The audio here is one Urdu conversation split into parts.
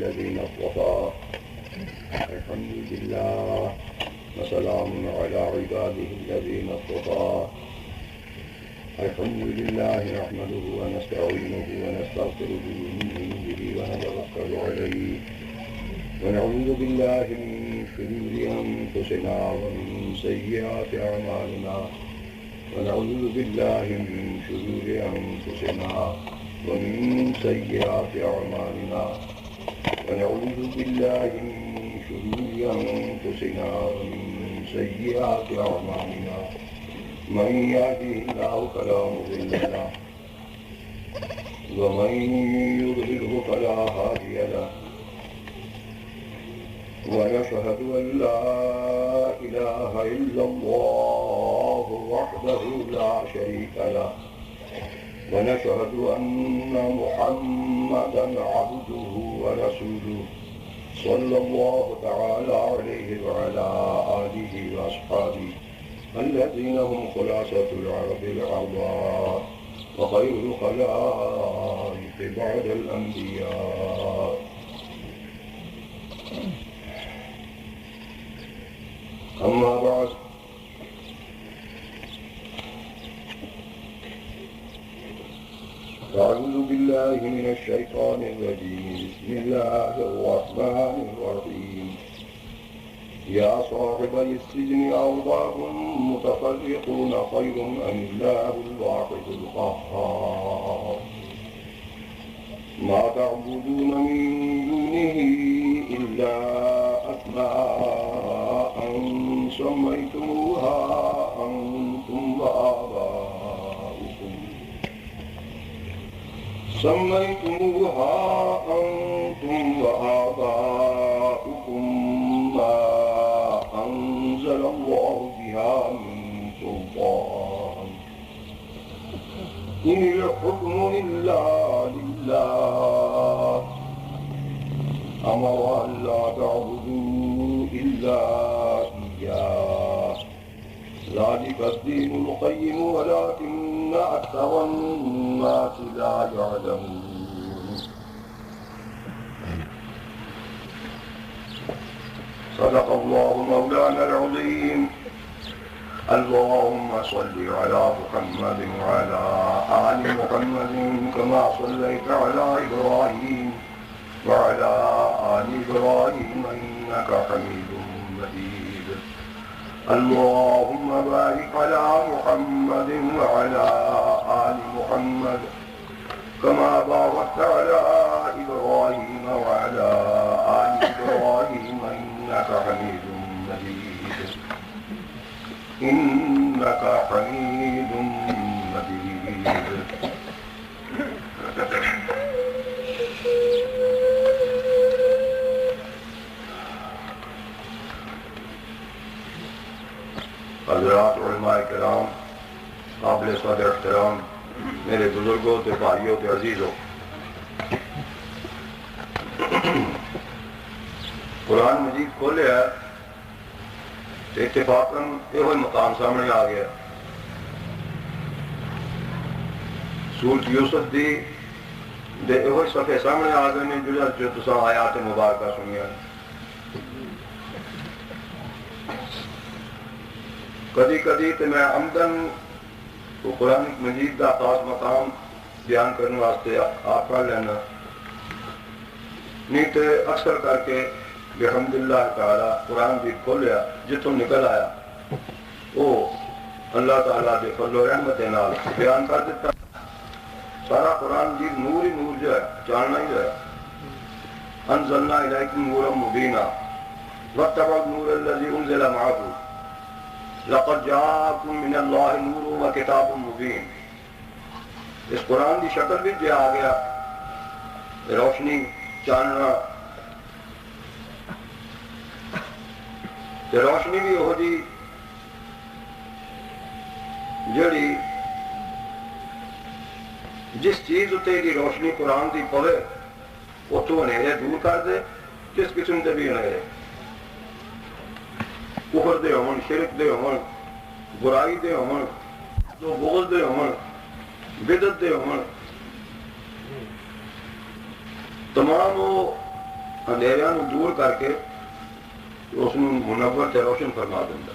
الذين اصطفى الحمد لله وسلام على عباده الذين اصطفى الحمد لله نحمده ونستعينه ونستغفره ونؤمن به ونتوكل عليه ونعوذ بالله من شرور أنفسنا ومن سيئات أعمالنا ونعوذ بالله من شرور أنفسنا ومن سيئات أعمالنا ونعوذ بالله من شرور أنفسنا ومن سيئات أعمالنا من يهده الله فلا مضل له ومن يضلله فلا هادي له ونشهد أن لا إله إلا الله وحده لا شريك له ونشهد أن محمدا عبده ورسوله صلى الله تعالى عليه وعلى آله وأصحابه الذين هم خلاصة العرب العرباء وخير الخلائق بعد الأنبياء. أما بعد أعوذ بالله من الشيطان الرجيم بسم الله الرحمن الرحيم يا صاحبي السجن أرباب متفرقون خير أم الله الواحد القهار ما تعبدون من دونه إلا أسماء سميتموها أنتم وآباؤكم ما أنزل الله بها من سلطان إن الحكم إلا لله أمر أن لا تعبدوا إلا إياه ذلك الدين القيم ولكن أكثر الناس لا يعلمون. صدق الله مولانا العظيم. اللهم صل على محمد وعلى آل محمد كما صليت على إبراهيم وعلى آل إبراهيم إنك حميد مجيد. اللهم بارك على محمد وعلى آل محمد كما باركت على إبراهيم وعلى آل إبراهيم إنك حميد مجيد. إنك حميد مجيد. حضرات علماء کرام، قابل صدر احترام، میرے بزرگوں تے بھائیوں تے عزیزوں، قرآن مجید کھولے ہے تے اتفاقاً یہ مقام سامنے آ گیا. سورۃ یوسف دی دے یہ صفحے سامنے آ گئے ہیں جو تساں آیات مبارکہ سنیا. کدی کدی تے میں عمدن قرآن مجید دا خاص مقام بیان کرنے واسطے آپ پڑھ لینا، نہیں تے اکثر کر کے بحمداللہ تعالی قرآن بھی کھولیا جتوں نکل آیا وہ اللہ تعالیٰ دے فضل و رحمت نال بیان کر دیتا. سارا قرآن جی نور ہی نور جو ہے، جاننا ہی جو ہے. انزلنا الیکم نورا مبینا واتبعوا النور الذی انزل معه لقد جاءکم من اللہ نور و کتاب مبین. اس قرآن کی شکل بھی جو آ گیا روشنی چاننا، روشنی بھی ہو جی جڑی جس چیز اتے کی روشنی قرآن کی پوے اتوں اندھیرے دور کر دے. کس قسم کے بھی اندھیرے، کفر دے ہون، شرک دے ہون، برائی دے ہون، بغض دے ہون، بدعت دے ہون، تمام وہ اندھیریاں نو دور کر کے اس نو منور تے روشن فرما دیندا.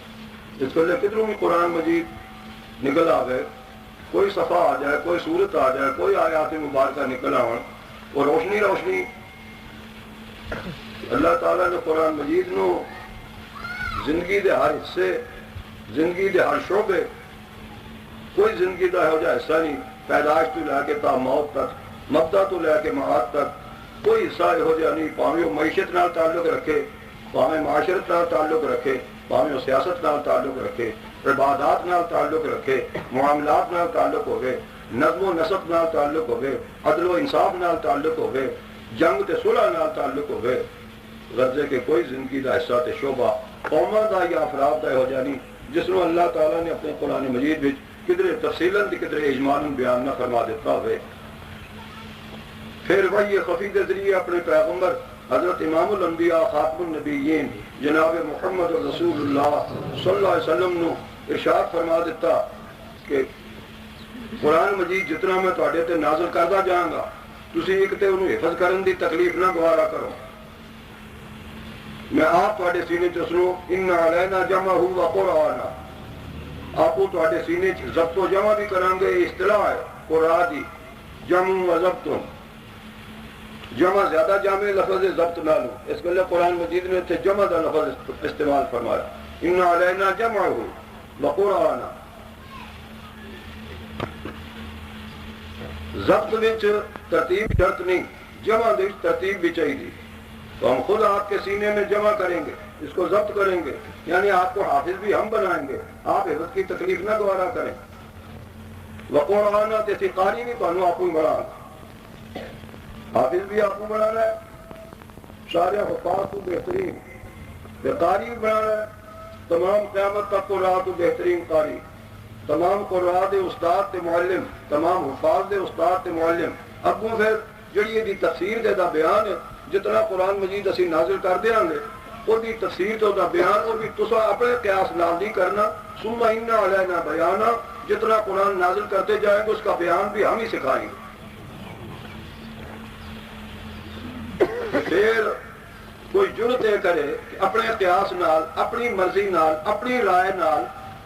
اس گلے کدھروں بھی قرآن مجید نکل آوے، کوئی صفحہ آ جائے، کوئی صورت آ جائے، کوئی آیات مبارکہ نکل آون اور روشنی روشنی. اللہ تعالیٰ نے قرآن مجید نو زندگی دے ہر حصے، زندگی دے ہر شعبے، کوئی زندگی دا ہو جائے حصہ نہیں، پیدائش تو لے کے تا موت تک، مبدا تو لے کے معاد تک کوئی حصہ ہو جائے نہیں. پاویں وہ معیشت نال تعلق رکھے، پاویں معاشرت نال تعلق رکھے، پاویں وہ سیاست نال تعلق رکھے، عبادات نال تعلق رکھے، معاملات نال تعلق ہوئے، نظم و نسق نال تعلق ہوئے، عدل و انصاف نال تعلق ہوئے، جنگ تے صلح نال تعلق ہوئے. غرضے کہ کوئی زندگی دا حصہ تے شعبہ قوماں دا یا افراد دا ہو جانی جس نو اللہ تعالیٰ نے اپنے قرآن مجید وچ کدھرے تفصیلاً تے کدھرے اجمالاً بیان نہ فرما دیتا ہوئے. پھر وحی خفی کے ذریعے اپنے پیغمبر حضرت امام الانبیاء خاتم النبیین جناب محمد رسول اللہ صلی اللہ علیہ وسلم نو ارشاد فرما دیتا کہ قرآن مجید جتنا میں تواڈے تے نازل کردا جاؤں گا تسی ایک تے انہوں حفظ کرن دی تکلیف نہ گوارا کرو. میں آپ تواڈے سینے چ سنو ان علینا جمعہ و قرآن، آپ کو تواڈے سینے چ ضبط و جمع بھی کریں گے. اصطلاح ہے قرآن دی جمع و ضبط، جمع زیادہ جامع لفظ ضبط نہ لو. اس گلے قرآن مجید نے تے جمع دا لفظ استعمال فرمایا ان علینا جمعہ و قرآن. ضبط وچ ترتیب شرط نہیں، جمع وچ ترتیب بھی چاہیے. تو ہم خود آپ کے سینے میں جمع کریں گے، اس کو ضبط کریں گے، یعنی آپ کو حافظ بھی ہم بنائیں گے، آپ حفظ کی تکلیف نہ گوارا کریں. وقرآن تے قاری بھی تانوں آپ کو بنانا، حافظ بھی آپ کو بنانا ہے، سارے حفاظ کو بہترین قاری بھی بنانا ہے. تمام قیامت تک قرآن تو بہترین قاری، تمام قرآن دے استاد تے معلم، تمام حفاظ دے استاد تے معلم. اگوں پھر جڑی دی تفسیر دے دا بیان ہے، جتنا قرآن مجید اسی نازل کر دیاں گے وہ دی تفسیر تو دا بیان وہ بھی تسا اپنے قیاس نال نہیں کرنا. ثم ان علینا بیانا، جتنا قرآن نازل کرتے جائیں گے اس کا بیان بھی ہم ہی سکھائیں گے. پھر کوئی جرت یہ کرے کہ اپنے قیاس نال، اپنی مرضی نال، اپنی رائے نال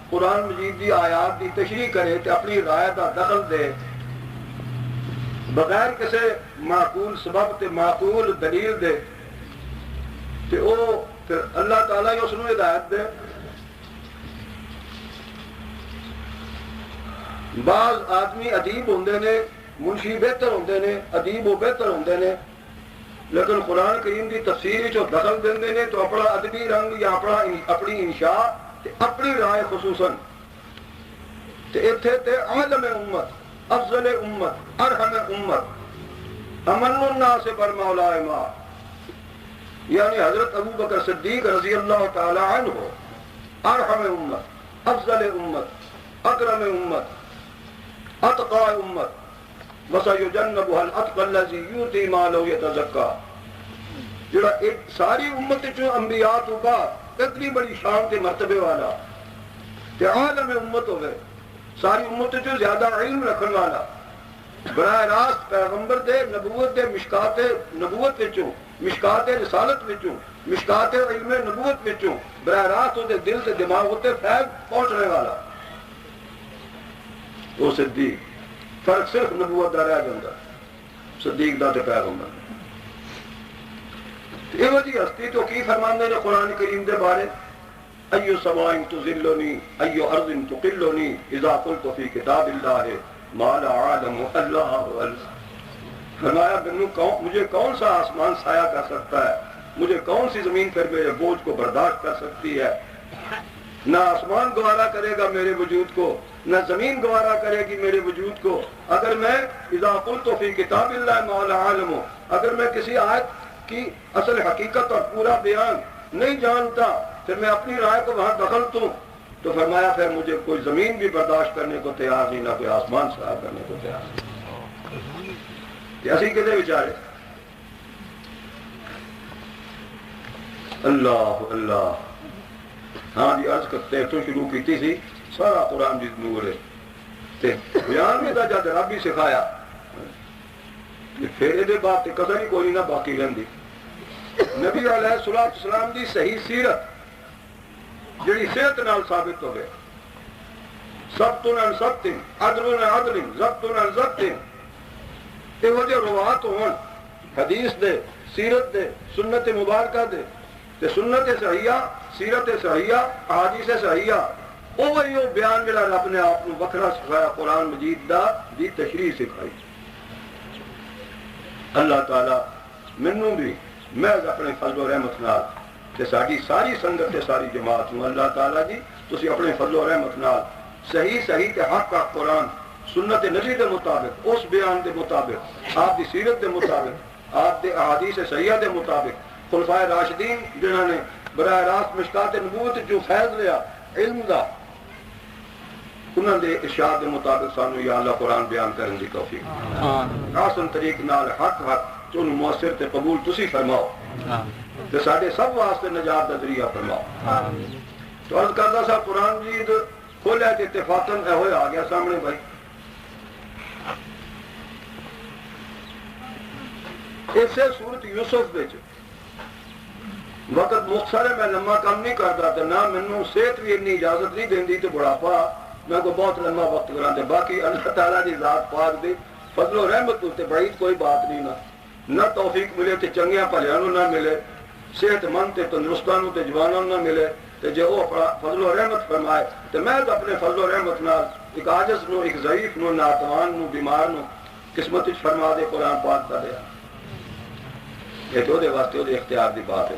قرآن مجید دی آیات دی تشریح کرے تے اپنی رائے دا دخل دے بغیر کسی معقول سبب تے معقول دلیل دے تے او پھر اللہ تعالیٰ ہی اس نو ہدایت دے. بعض آدمی ادیب ہوندے نے، منشی بہتر ہوندے نے، ادیب و بہتر ہوندے نے، لیکن قرآن کریم دی تفسیر جو دخل دیندے نے تو اپنا ادبی رنگ یا اپنی انشاء تے اپنی رائے خصوصاً تے ایتھے تے عالم امت، افضل امت، ارحم امت، امن الناس بر مولا ما، یعنی حضرت ابو بکر صدیق رضی اللہ تعالی عنہ ارحم امت، افضل امت، اکرم امت، اتقى امت، وَسَيُجَنَّبُهَا الْأَتْقَى الَّذِي يُؤْتِي مَالَهُ يَتَزَكَّى. جڑا ایک ساری امت جو انبیاء تو بعد اتنی بڑی شان کے مرتبے والا تے عالم امت ہوئے، ساری امت جو زیادہ علم رکھن والا، براہ راست پیغمبر دے نبوت دے مشکات نبوت وچوں، مشکات رسالت وچوں، مشکات علم نبوت وچوں براہ راست دے دل سے دماغ ہوتے فیض پہنچنے والا وہ صدیق. فرق صرف نبوت دا رہ جاندہ صدیق دا تے پیغمبر. یہ وجہ ہستی تو کی فرماندے نے قرآن کریم دے بارے ایو سمائن تذلنی ایو ارض تقلنی اذا قلت فی کتاب اللہ ما لا عالم اللہ اللہ. فرمایا مجھے کون سا آسمان سایہ کر سکتا ہے، مجھے کون سی زمین پھر میرے بوجھ کو برداشت کر سکتی ہے. نہ آسمان گوارا کرے گا میرے وجود کو، نہ زمین گوارا کرے گی میرے وجود کو. اگر میں اذا قلت فی کتاب اللہ ما لا عالم، اگر میں کسی آیت کی اصل حقیقت اور پورا بیان نہیں جانتا پھر میں اپنی رائے کو وہاں دخل دوں تو فرمایا پھر مجھے کوئی زمین بھی برداشت کرنے کو تیار نہیں، نہ کوئی آسمان سایہ کرنے کو تیار نہیں. ایسی کدے بیچارے. اللہ اللہ. ہاں جی عرض کرتے تو شروع کیتی سی سارا قرآن جس نور ہے تے بیان میں دا جد رب ہی سکھایا پھر یہ بات تے کسر ہی کوئی نہ باقی رہندی. نبی علیہ السلام دی صحیح سیرت جڑی صحت نال ثابت ہوئے، ثبت عن ثبت، عدل عن عدل، ضبط عن ضبط، یہ وجہ روات ہون حدیث دے، سیرت دے، سنت مبارکہ دے، تے سنت صحیحہ، سیرت صحیحہ، احادیث صحیحہ، وہی وہ بیان جڑا رب نے آپ کو وکھرا سکھایا قرآن مجید دا دی تشریح سکھائی۔ اللہ تعالیٰ منوں بھی محض اپنے فضل و رحمت نال تے ساری ساری سنگت تے ساری جماعت نوں اللہ تعالیٰ جی تسی اپنے فضل و رحمت نال صحیح صحیح تے حق کا قرآن سنت نبی دے مطابق، اس بیان دے مطابق، آپ دی سیرت دے مطابق، آپ دے احادیث صحیحہ دے مطابق، خلفائے راشدین جنہاں نے براہ راست مشکات نبوت جو فیض لیا علم دا، انہاں دے ارشاد دے مطابق سانو یا اللہ قرآن بیان کرن دی توفیق، آسن طریق نال حق چونو مؤثر تے قبول تسی فرماؤ تے ساڈے سب واسطے نجات دا ذریعہ فرماؤ۔ تو عرض کردا سا قرآن مجید کھولیا تے اتفاقاً اے ہوئے آ گیا سامنے بھائی۔ اسے سورت یوسف وچ وقت مختصر ہے، میں لمبا کام نہیں کرتا تے نہ مینوں صحت بھی اتنی اجازت نہیں دیندی تے بڑھاپا میں کو بہت لمبا وقت کراں تے باقی اللہ تعالیٰ دی ذات پاک دی فضل و رحمت تے بعید کوئی بات نہیں نہ توفیق ملے تے چنگیاں بھلیاں نوں نہ ملے، صحت مند تے تندرستاں نوں تے جواناں نوں نہ ملے تے جے وہ اپنا فضل و رحمت فرمائے تے میں اپنے فضل و رحمت نال ایک عاجز نو، ایک ضعیف نو، ناتوان نو، بیمار نو قسمت وچ فرما دے قرآن پاک دا دیا، یہ تو دے واسطے دے اختیار دی بات ہے۔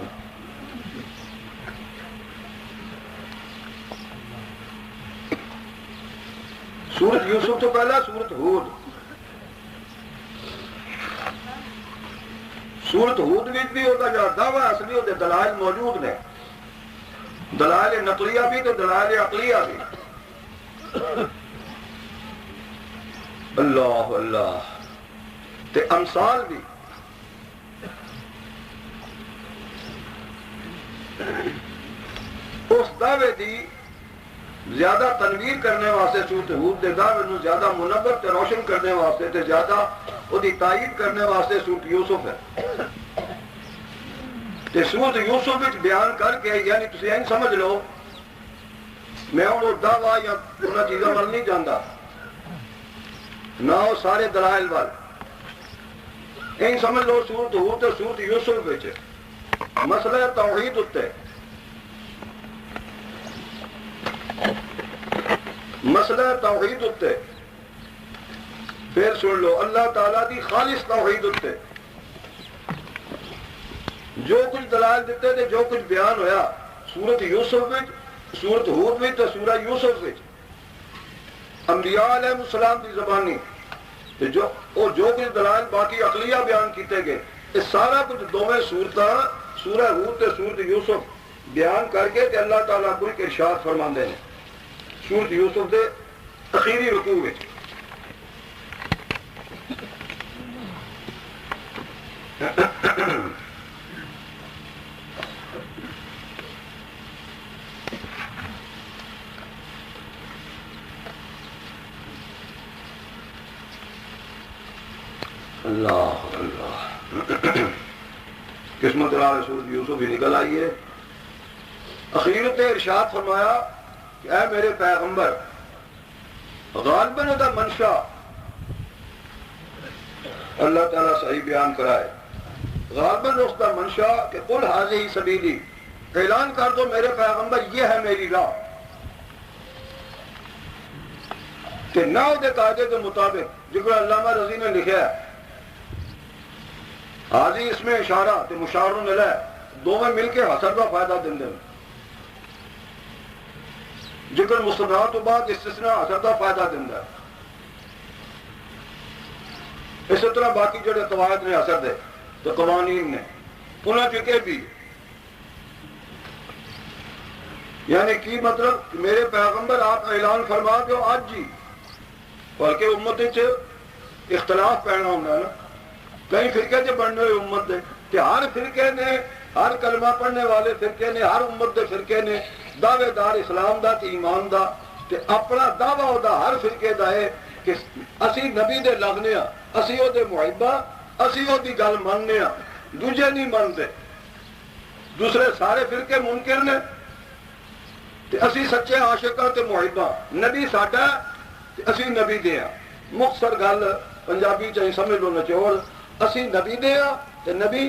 سورت یوسف تو پہلا سورت ہود، سورت ہود بھی ہوتا جو دعویٰ اصلی ہوتے دلائل موجود نے، دلائل نقلیہ بھی تو دلائل عقلیہ بھی، اللہ اللہ تے امثال بھی۔ اس دعوے دی زیادہ تنویر کرنے واسطے سورت ہود دے دعوے نو زیادہ منور تے روشن کرنے واسطے تے زیادہ او دی تائید کرنے واسطے سورت یوسف ہے تے سورت یوسف وچ بیان کر کے یعنی تسی این سمجھ لو میں وہ دعویٰ یا انہاں چیزاں وال نہیں جاندا نہ وہ سارے دلائل وال، این سمجھ لو سورت ہود تے سورت یوسف وچ مسئلہ توحید اتے، مسئلہ توحید اتے، پھر سن لو اللہ تعالیٰ دی خالص توحید اتے جو کچھ دلائل دیتے تھے، جو کچھ بیان ہویا سورت یوسف وچ، سورت ہود وچ تے سورہ یوسف وچ انبیاء علیہ السلام دی زبانی تے جو کچھ دلائل باقی عقلیہ بیان کیتے گئے، اس سارا کچھ دوویں صورتاں سورہ ہود تے سورت یوسف بیان کر کے تے اللہ تعالیٰ کو ایک ارشاد فرماندے ہیں سورت یوسف دے اخیری رکوع وچ۔ اللہ اللہ قسمت رال سورت یوسف ہی نکل آئی ہے۔ اخیرت ارشاد فرمایا کہ اے میرے پیغمبر غالباً دا منشا اللہ تعالیٰ صحیح بیان کرائے، غالباً اس دا منشا کہ قل ھذہ سبیلی، اعلان کر دو میرے پیغمبر یہ ہے میری راہ، کہ نہ دے قاعدے کے مطابق جگر علامہ رضی نے لکھا ہے حاضی اس میں اشارہ تے مشارن علیہ دو میں مل کے حسر کا فائدہ دیں دیں، جگر مستثنیٰ تو بعد استثناء حسر کا فائدہ دیں دیں، اسی طرح باقی جڑے قواعد نے حسر دے تو قوانین نے انہیں چکے بھی، یعنی کی مطلب کہ میرے پیغمبر آپ اعلان فرما دو آج جی، بلکہ امت اختلاف پہنا ہونا ہے نا، کئی فرقے جو بننے ہوئے امت دے کہ ہر فرقے نے، ہر کلمہ پڑھنے والے فرقے نے، ہر امت دے فرقے نے دعوے دار اسلام دا تے ایمان دا تے اپنا دعویٰ دا ہر فرقے دا ہے کہ اسی نبی دے لگنے ہاں، اسی او دے محبہ، اسی او دی گل مننے ہاں، دوجے نہیں منتے، دوسرے سارے فرقے منکر نے تے اسی سچے عاشقاں تے محباں، نبی ساڈا تے اسی نبی دے ہاں۔ مختصر گل پنجابی چاہیے سمجھ لو نچوڑ، اسی نبی دے ہاں تے نبی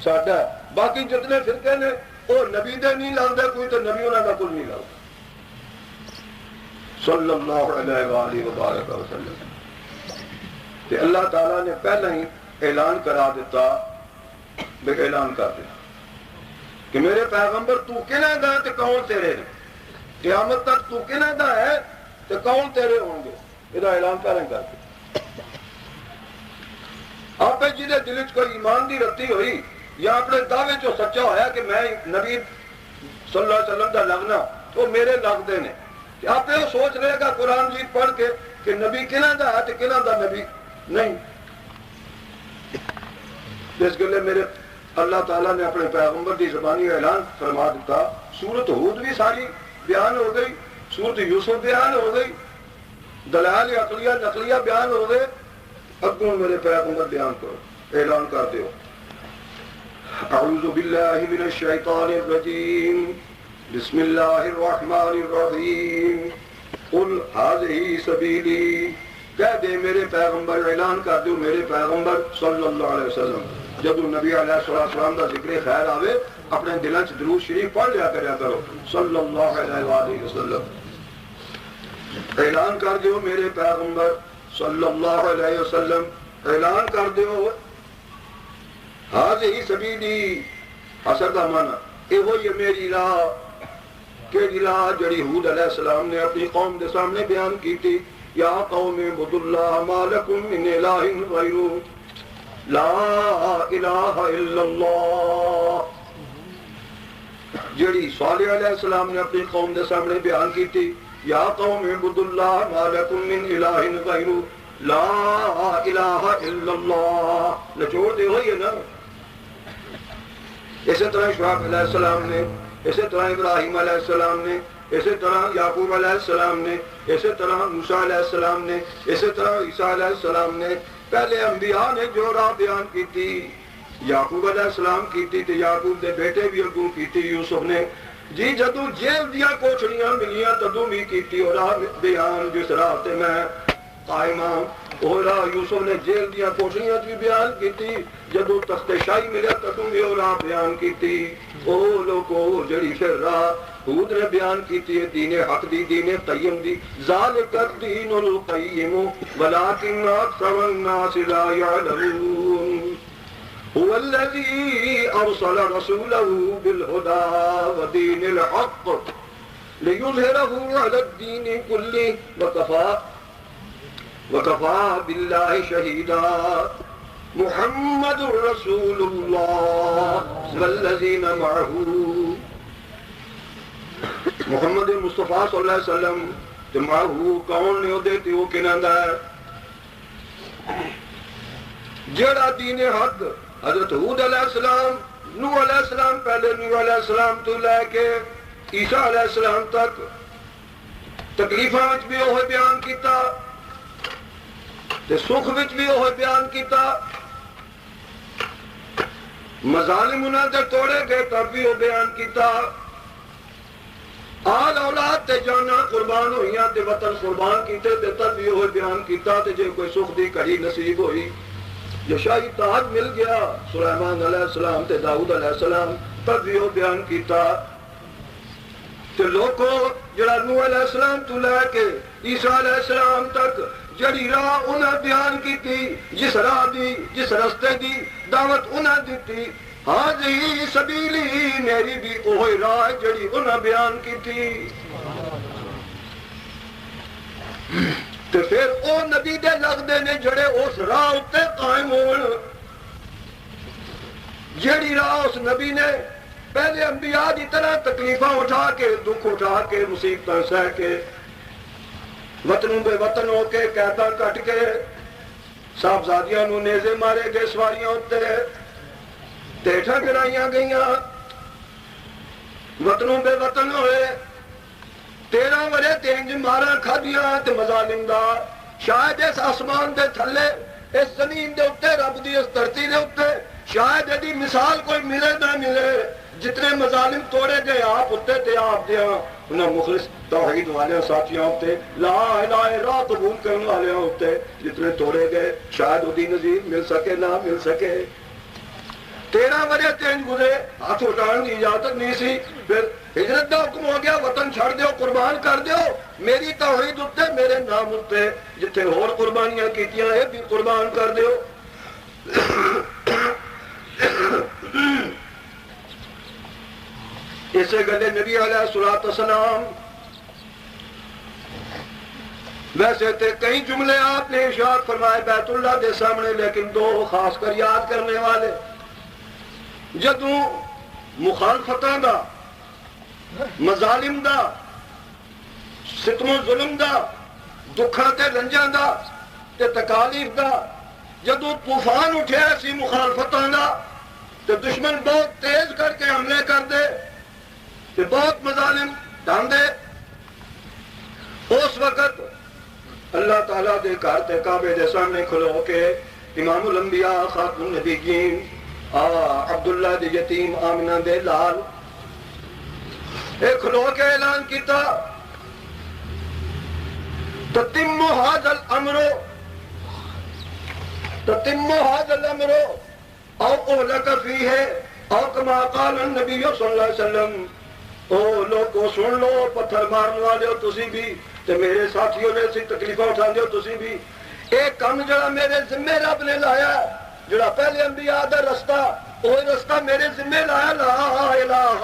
ساڈا ہے۔ باقی جتنے فرقے نے وہ نبی دے نہیں لگتے کوئی تے نبی انہاں دا کوئی نہیں لگتا صلی اللہ علیہ وآلہ وبارک وسلم۔ تے اللہ تعالیٰ نے پہلے ہی اعلان کرا دیتا، بے اعلان کر دیا کہ میرے پیغمبر تو کنے دا تے کون تیرے نے، قیامت تک تو کنے دا ہے تے کون تیرے ہوں گے، یہ اعلان پہلے کر دیا۔ آپ جی دے دل کوئی ایمان دی رتی ہوئی یا اپنے دعوے جو سچا ہویا کہ میں نبی صلی اللہ علیہ وسلم دا لگنا تو میرے لگتے نے، آپ یہ سوچ رہے گا قرآن جیت پڑھ کے کہ نبی کنہ دا ہے تے کنہ دا نبی نہیں۔ اس گلے میرے اللہ تعالیٰ نے اپنے پیغمبر دی زبانی اعلان فرما دیتا۔ سورت ہود بھی ساری بیان ہو گئی، سورت یوسف بیان ہو گئی، دلائل عقلیہ نقلیہ بیان ہو گئے، اگوں میرے پیغمبر بیان کرو، اعلان کر دیو۔ اعوذ باللہ من الشیطان الرجیم، بسم اللہ الرحمن الرحیم، قل ھذہ سبیلی، کہہ دے میرے پیغمبر، اعلان کر دو میرے پیغمبر صلی اللہ علیہ وسلم، جب نبی علیہ السلام کا ذکر خیر آوے اپنے دلوں سے درود شریف پڑھ لیا کریا کرو صلی اللہ علیہ وآلہ وسلم۔ اعلان کر دیو میرے پیغمبر صلی اللہ علیہ وسلم، اعلان کر دیو ھذہ سبیلی، اثر دا معنی یہ ہوئی میری راہ، کہ راہ جڑی ہود علیہ السلام نے اپنی قوم دے سامنے بیان کی تھی، یا قوم اعبدوا اللہ ما لکم من الہ غیرہ لا الہ الا اللہ، جڑی صالح علیہ السلام نے اپنی قوم دے سامنے بیان کی تھی، یا قوم اعبدوا اللہ ما لکم من الہ غیرہ لا الہ الا اللہ، نچوڑ دے ہوئی ہے نا۔ اسی طرح شعیب علیہ السلام نے، اسی طرح ابراہیم علیہ السلام نے، اسی طرح یعقوب علیہ السلام نے، اسی طرح موسیٰ علیہ السلام نے، اسی طرح عیسیٰ علیہ السلام نے، پہلے انبیاء نے جو راہ بیان کی تھی، یعقوب علیہ السلام کی تھی، یعقوب دے بیٹے بھی اگوں کی تھی یوسف نے، جی جدو جیل دیا کوٹھڑیاں ملیاں تدوں بھی کی تھی اور راہ بیان، جس راہ تے میں قائم ہوں وہ راہ یوسف نے جیل دیا کوٹھڑیاں بھی بیان کی تھی، جدو تخت شاہی ملیا تدوں بھی وہ راہ بیان کی تھی، وہ لوگوں جڑی پھر راہ ہود نے بیان کی تھی دین حق دی، دین قیم دی، ذالک الدین القیم ولکن اکثر الناس لا یعلمون، هو الذی ارسل رسولہ بالہدی ودین الحق لیظہرہ علی الدین کلہ وکفا باللہ شہیدا، محمد رسول اللہ والذین معہ، محمد مصطفیٰ صلی اللہ علیہ وسلم تے معہو کون نے دیتے وہ کنہ دا ہے، جڑا دین حق حضرت ہود علیہ السلام، نوح علیہ السلام، پہلے نوح علیہ السلام تو لے کے عیسیٰ علیہ السلام تک تکلیفاں وچ بھی وہ بیان کیتا تے سکھ وچ بھی وہ بیان کیتا، مظالم انہاں دے توڑے گئے تب بھی وہ بیان کیتا، آل اولاد تے جانا قربان ہوئیاں تے وطن قربان کیتے تے تب بھی وہ بیان کیتا، تے جے کوئی سکھ دی کڑی نصیب ہوئی، جو شاہی تاج مل گیا سلیمان علیہ السلام تے داؤد علیہ السلام تب بھی وہ بیان کیتا، تے لوگوں جڑا نوح علیہ السلام تو لے کے عیسیٰ علیہ السلام تک جڑی راہ انہیں بیان کی تھی، جس راہ دی، جس رستے دی دعوت انہیں دیتی، ھذہ سبیلی، میری بھی اوہی راہ جڑی انہیں بیان کی تھی، تے پھر او نبی دے لگدے نے جڑے اس راہ اتے قائم ہون، جڑی راہ اس نبی نے پہلے انبیاء دی طرح تکلیفاں اٹھا کے، دکھ اٹھا کے، مصیبتاں سہ کے، وطنوں بے وطن ہو کے، قیداں کٹ کے، صاحبزادیاں نو نیزے مارے گئے سواریاں ہوتے، ٹیٹھاں گرائیاں گئیاں، وطنوں بے وطن ہوئے، 13 ورے تینج مارا کھادیاں تے مظالم دا، شاید اس آسمان دے تھلے، اس زمین دے اتے، رب دی اس دھرتی دے اتے، شاید ایڈی مثال کوئی ملے نہ ملے، جتنے مظالم توڑے گئے آپ اتنے تے آپ دیا انہیں مخلص توحید والے ساتھیاں ہوتے لا الہ الا قبول کرنے والے ہوتے جتنے توڑے گئے شاید ادی نظیر مل سکے نہ مل سکے 13 ورے تین گزرے ہاتھ اٹھان کی اجازت نہیں سی پھر ہجرت کا حکم ہو گیا وطن چھڑ دیو قربان کر دیو میری توحید اتنے میرے نام اتنے جتنے اور قربانیاں کیتیاں یہ بھی قربان کر دیو اسے گلے نبی علیہ السلام ویسے تھے کئی جملے آپ نے ارشاد فرمائے بیت اللہ دے سامنے لیکن دو خاص کر یاد کرنے والے جدوں مخالفتاں دا مظالم دا ستم و ظلم دا دکھاں تے رنجاں دا تے تکالیف دا جدوں طوفان اٹھیا سی مخالفتاں دا تے دشمن بہت تیز کر کے حملے کر دے تے بہت مظالم ڈاندے اس وقت اللہ تعالیٰ دے گھر تے کعبے دے سامنے کھلو کے امام الانبیاء خاتم النبیین عبداللہ دے یتیم آمنہ دے لال ایک کھلو کے اعلان کیتا تتم هذا الامر او اهلك فيه او كما قال النبي صلی اللہ علیہ وسلم او لوگو سن لو پتھر مارن والے ہو تسی بھی تے میرے ساتھیوں نے سی تکلیفاں اٹھان دیو تسی بھی ایک کام جڑا میرے ذمہ رب نے لایا جڑا پہلے انبیاء دا رستہ وہی رستہ میرے ذمہ لایا لا الہ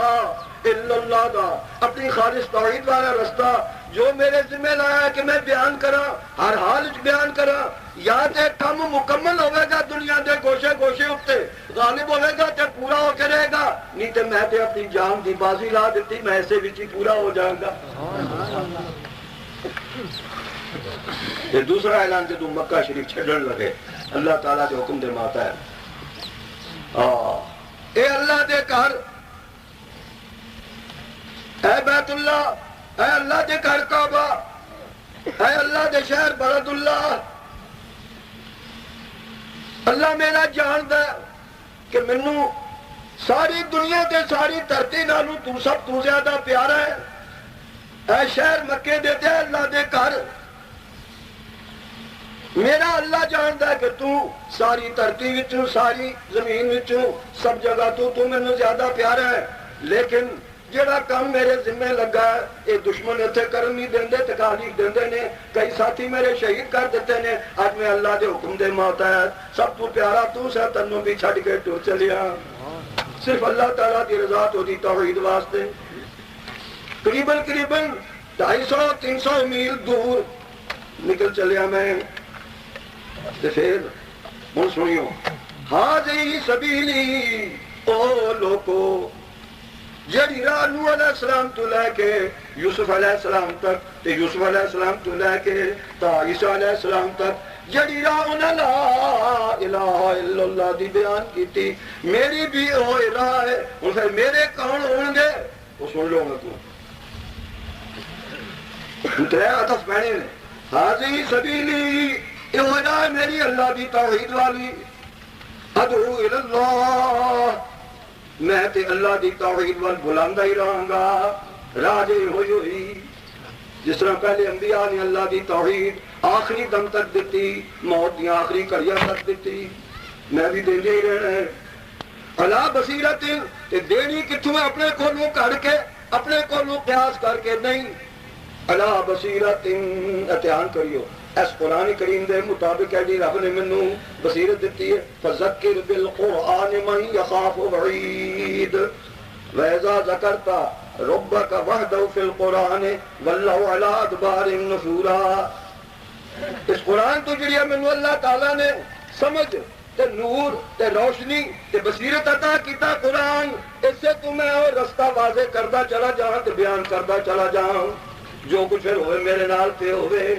الا اللہ دا اپنی خالص توحید والا رستہ جو میرے ذمہ لایا کہ میں بیان کرا ہر حال بیان کرا یا تے کم مکمل ہوئے گا دنیا دے گوشے گوشے اٹھتے غالب ہوئے گا تے پورا ہو کے رہے گا نہیں تے میں تے اپنی جان دی بازی لا دیتی میں ایسے بھی پورا ہو جاؤں گا یہ دوسرا اعلان جدو مکہ شریف چھڑن لگے اللہ تعالیٰ کے حکم دے ماتا ہے اے اللہ دے گھر اے بیت اللہ اے اللہ دے گھر کعبہ اے اللہ دے شہر بلد اللہ اللہ میرا جاندا ہے کہ منو ساری دنیا تے ساری دھرتی نالوں تو سب تو زیادہ پیارا ہے اے شہر مکے دے تے اللہ دے گھر میرا اللہ جاندا ہے کہ تو ساری دھرتی وچوں ساری زمین وچوں سب جگہ تو مینوں زیادہ پیارا ہے لیکن جڑا کام میرے ذمہ لگا ہے یہ دشمن اتنے کرن نہیں دیندے تکالیف دیندے نے کئی ساتھی میرے شہید کر دیتے نے آج میں اللہ دے حکم دے ماتحت سب تو پیارا تو سے تنوں بھی چھڑ کے ٹر چلیا صرف اللہ تعالیٰ کی رضا تو دی توحید واسطے قریباً 250-300 میل دور نکل چلیا میں پھر ہن سنیو ہاذی سبیلی او لوکو جڑی راہ نوح علیہ السلام تو لے کے یوسف علیہ السلام تک تے یوسف علیہ السلام تو لے کے تا عیسیٰ علیہ السلام تک جڑی راہ انہاں لا الہ الا اللہ دی بیان کی تھی میری بھی وہ راہ ہے اور پھر میرے کون ہوں گے وہ سن لو گا تو تے عطف پہنے نے ہاذی سبیلی یہ راہ میری اللہ دی توحید والی ادعو الی اللہ میں تے اللہ دی توحید وال بلاندا ہی رہاں گا راجے ہوئی جس طرح پہلے انبیاء نے اللہ دی توحید آخری دم تک دیتی موت دی آخری کڑیاں تک دیتی میں بھی دیندے ہی رہنا ہے علا بصیرت تے دینی کتھوں ہے اپنے کولوں کڑ کے اپنے کولوں قیاس کر کے نہیں علا بصیرت اتحان کریو اس قرآن کریم دے مطابق ہے جی رب نے منوں بصیرت دیتی ہے فذکر بالقرآن من یخاف وعید وَإِذَا ذَكَرْتَ رَبَّكَ وَحْدَهُ فِي الْقُرْآنِ وَلَّوْا عَلَىٰ أَدْبَارِهِمْ نُفُورًا اس قرآن تو جڑیا منوں اللہ تعالیٰ نے سمجھ تے نور تے روشنی تے بصیرت عطا کیتا قرآن اس سے تمہیں اور رستہ واضح کردا چلا جاؤں تے بیان کردا چلا جاؤں جو کچھ پھر ہوئے میرے نال پہ ہوئے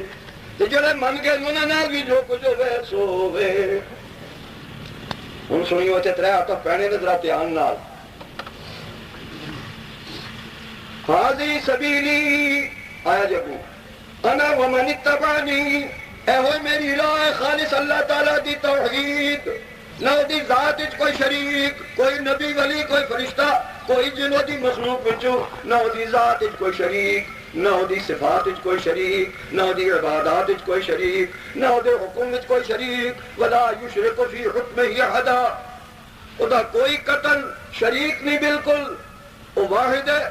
تے جڑے من کے انہاں نال بھی جو کچھ ہوئے سو ہوئے ہن سنیو تے ترے ہاتھ پہنے نے ذرا دھیان نال ہاذی سبیلی آیا جگو انا ومن اتبعنی اے ہوئے میری راہ خالص اللہ تعالیٰ دی توحید نہ دی ذات وچ کوئی شریک کوئی نبی ولی کوئی فرشتہ کوئی جنہوں دی مخلوق وچوں نہ دی ذات وچ کوئی شریک، نہ دی صفات وچ کوئی شریک، نہ دی عبادات وچ کوئی شریک، نہ دے حکم وچ کوئی شریک، ولا یشرک فی حکمہ احدا، خدا کوئی قطن شریک نہیں، بالکل وہ واحد ہے۔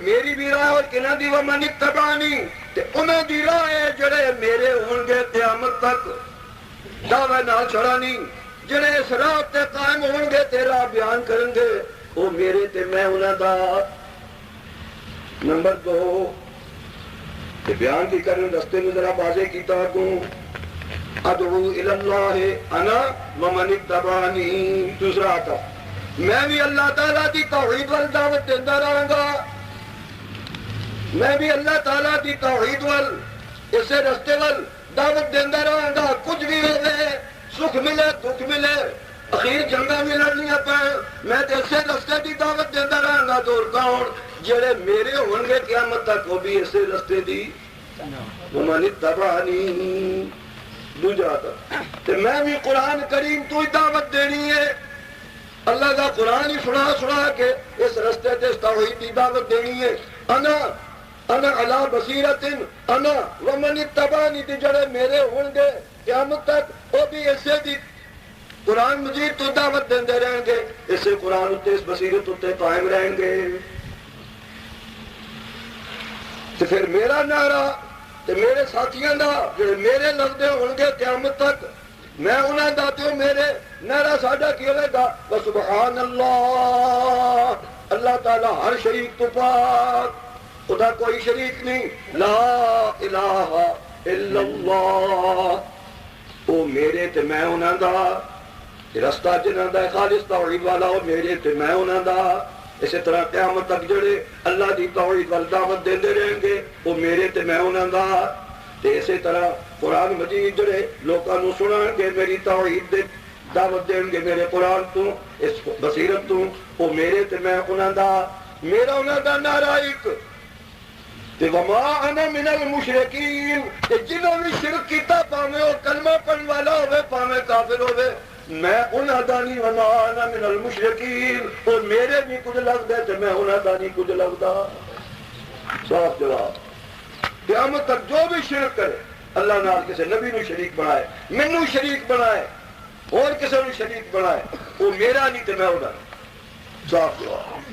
میری بھی راہ اور کنہ دی ومن اتبعنی، تے انہاں دی راہ ہے جڑے میرے ہون گے قیامت تک، دعوی نال چھڑانی، جڑے اس راہ تے قائم ہون گے تیرا بیان کریں گے، وہ میرے تے میں انہاں دا۔ نمبر 2 تے بیان کی کرن رستے میں ذرا واضح کیتا کوں، ادعو الی اللہ انا ومن اتبعنی۔ دوسرا آتا میں بھی اللہ تعالیٰ دی توحید وال دعوت دیندہ رہاں گا، میں بھی اللہ تعالیٰ دی توحید وال اسے رستے وال دعوت دیندہ رہاں گا، کچھ بھی ہوئے، سکھ ملے دکھ ملے، اخیر جنگاں بھی لڑنیاں پائیں، میں تے اسے رستے دی دعوت دیندہ رہاں گا۔ دور کون جڑے میرے ہون گے قیامت تک، وہ بھی اسے رستے دی ومن اتبعنی۔ دوجا تھا تے میں بھی قرآن کریم تو ہی دعوت دینی ہے، اللہ کا قرآن ہی سنا کے اس رستے تے اس توحید دی دعوت دینی ہے۔ انا علی بصیرت انا ومن اتبعنی، تے جڑے میرے ہون گے قیامت تک، وہ بھی اسے دی قرآن مجید تو دعوت دیندے رہیں گے، اسے قرآن اتے اس بصیرت اتے قائم رہیں گے۔ تے پھر میرا نعرہ تے میرے ساتھیاں دا جڑے میرے لفظ ہون گے قیامت تک، میں انہاں دا تے میرے نعرہ ساڈا کی ہوئے گا، وسبحان اللہ، اللہ تعالیٰ ہر شریک تو پاک، خدا کوئی شریک نہیں، لا الہ الا اللہ، وہ میرے تے میں انہاں دا، رستہ جنہاں دا خالص توحید والا، وہ میرے تے میں انہاں دا۔ اسی طرح قیامت تک جڑے اللہ دی توحید وال دعوت دیندے رہیں گے، وہ میرے تے میں انہاں دا۔ تے اسی طرح قرآن مجید جڑے لوکاں نوں سنان گے، میری توحید دے دعوت دیں گے، میرے قرآن تو اس بصیرت تو، وہ میرے تے میں انہاں دا۔ میرا انہاں دا نعرہ ایک تے وما انا من المشرکین، تے جنہوں بھی شرک کیتا، پاویں وہ کلمہ پڑھن والا ہوئے پاویں کافر ہوئے، میں انہاں دا نہیں، وما انا من المشرکین، اور میرے بھی کچھ لفظ ہے تے میں انہاں دا نہیں کچھ لفظ دا۔ صاف جواب۔ قیامت تک جو بھی شرک کرے، اللہ نال کسی نبی نو شریک بنائے، مینوں شریک بنائے، اور کسی نو شریک بنائے، وہ میرا نہیں تے میں انہاں دا۔ صاف جواب۔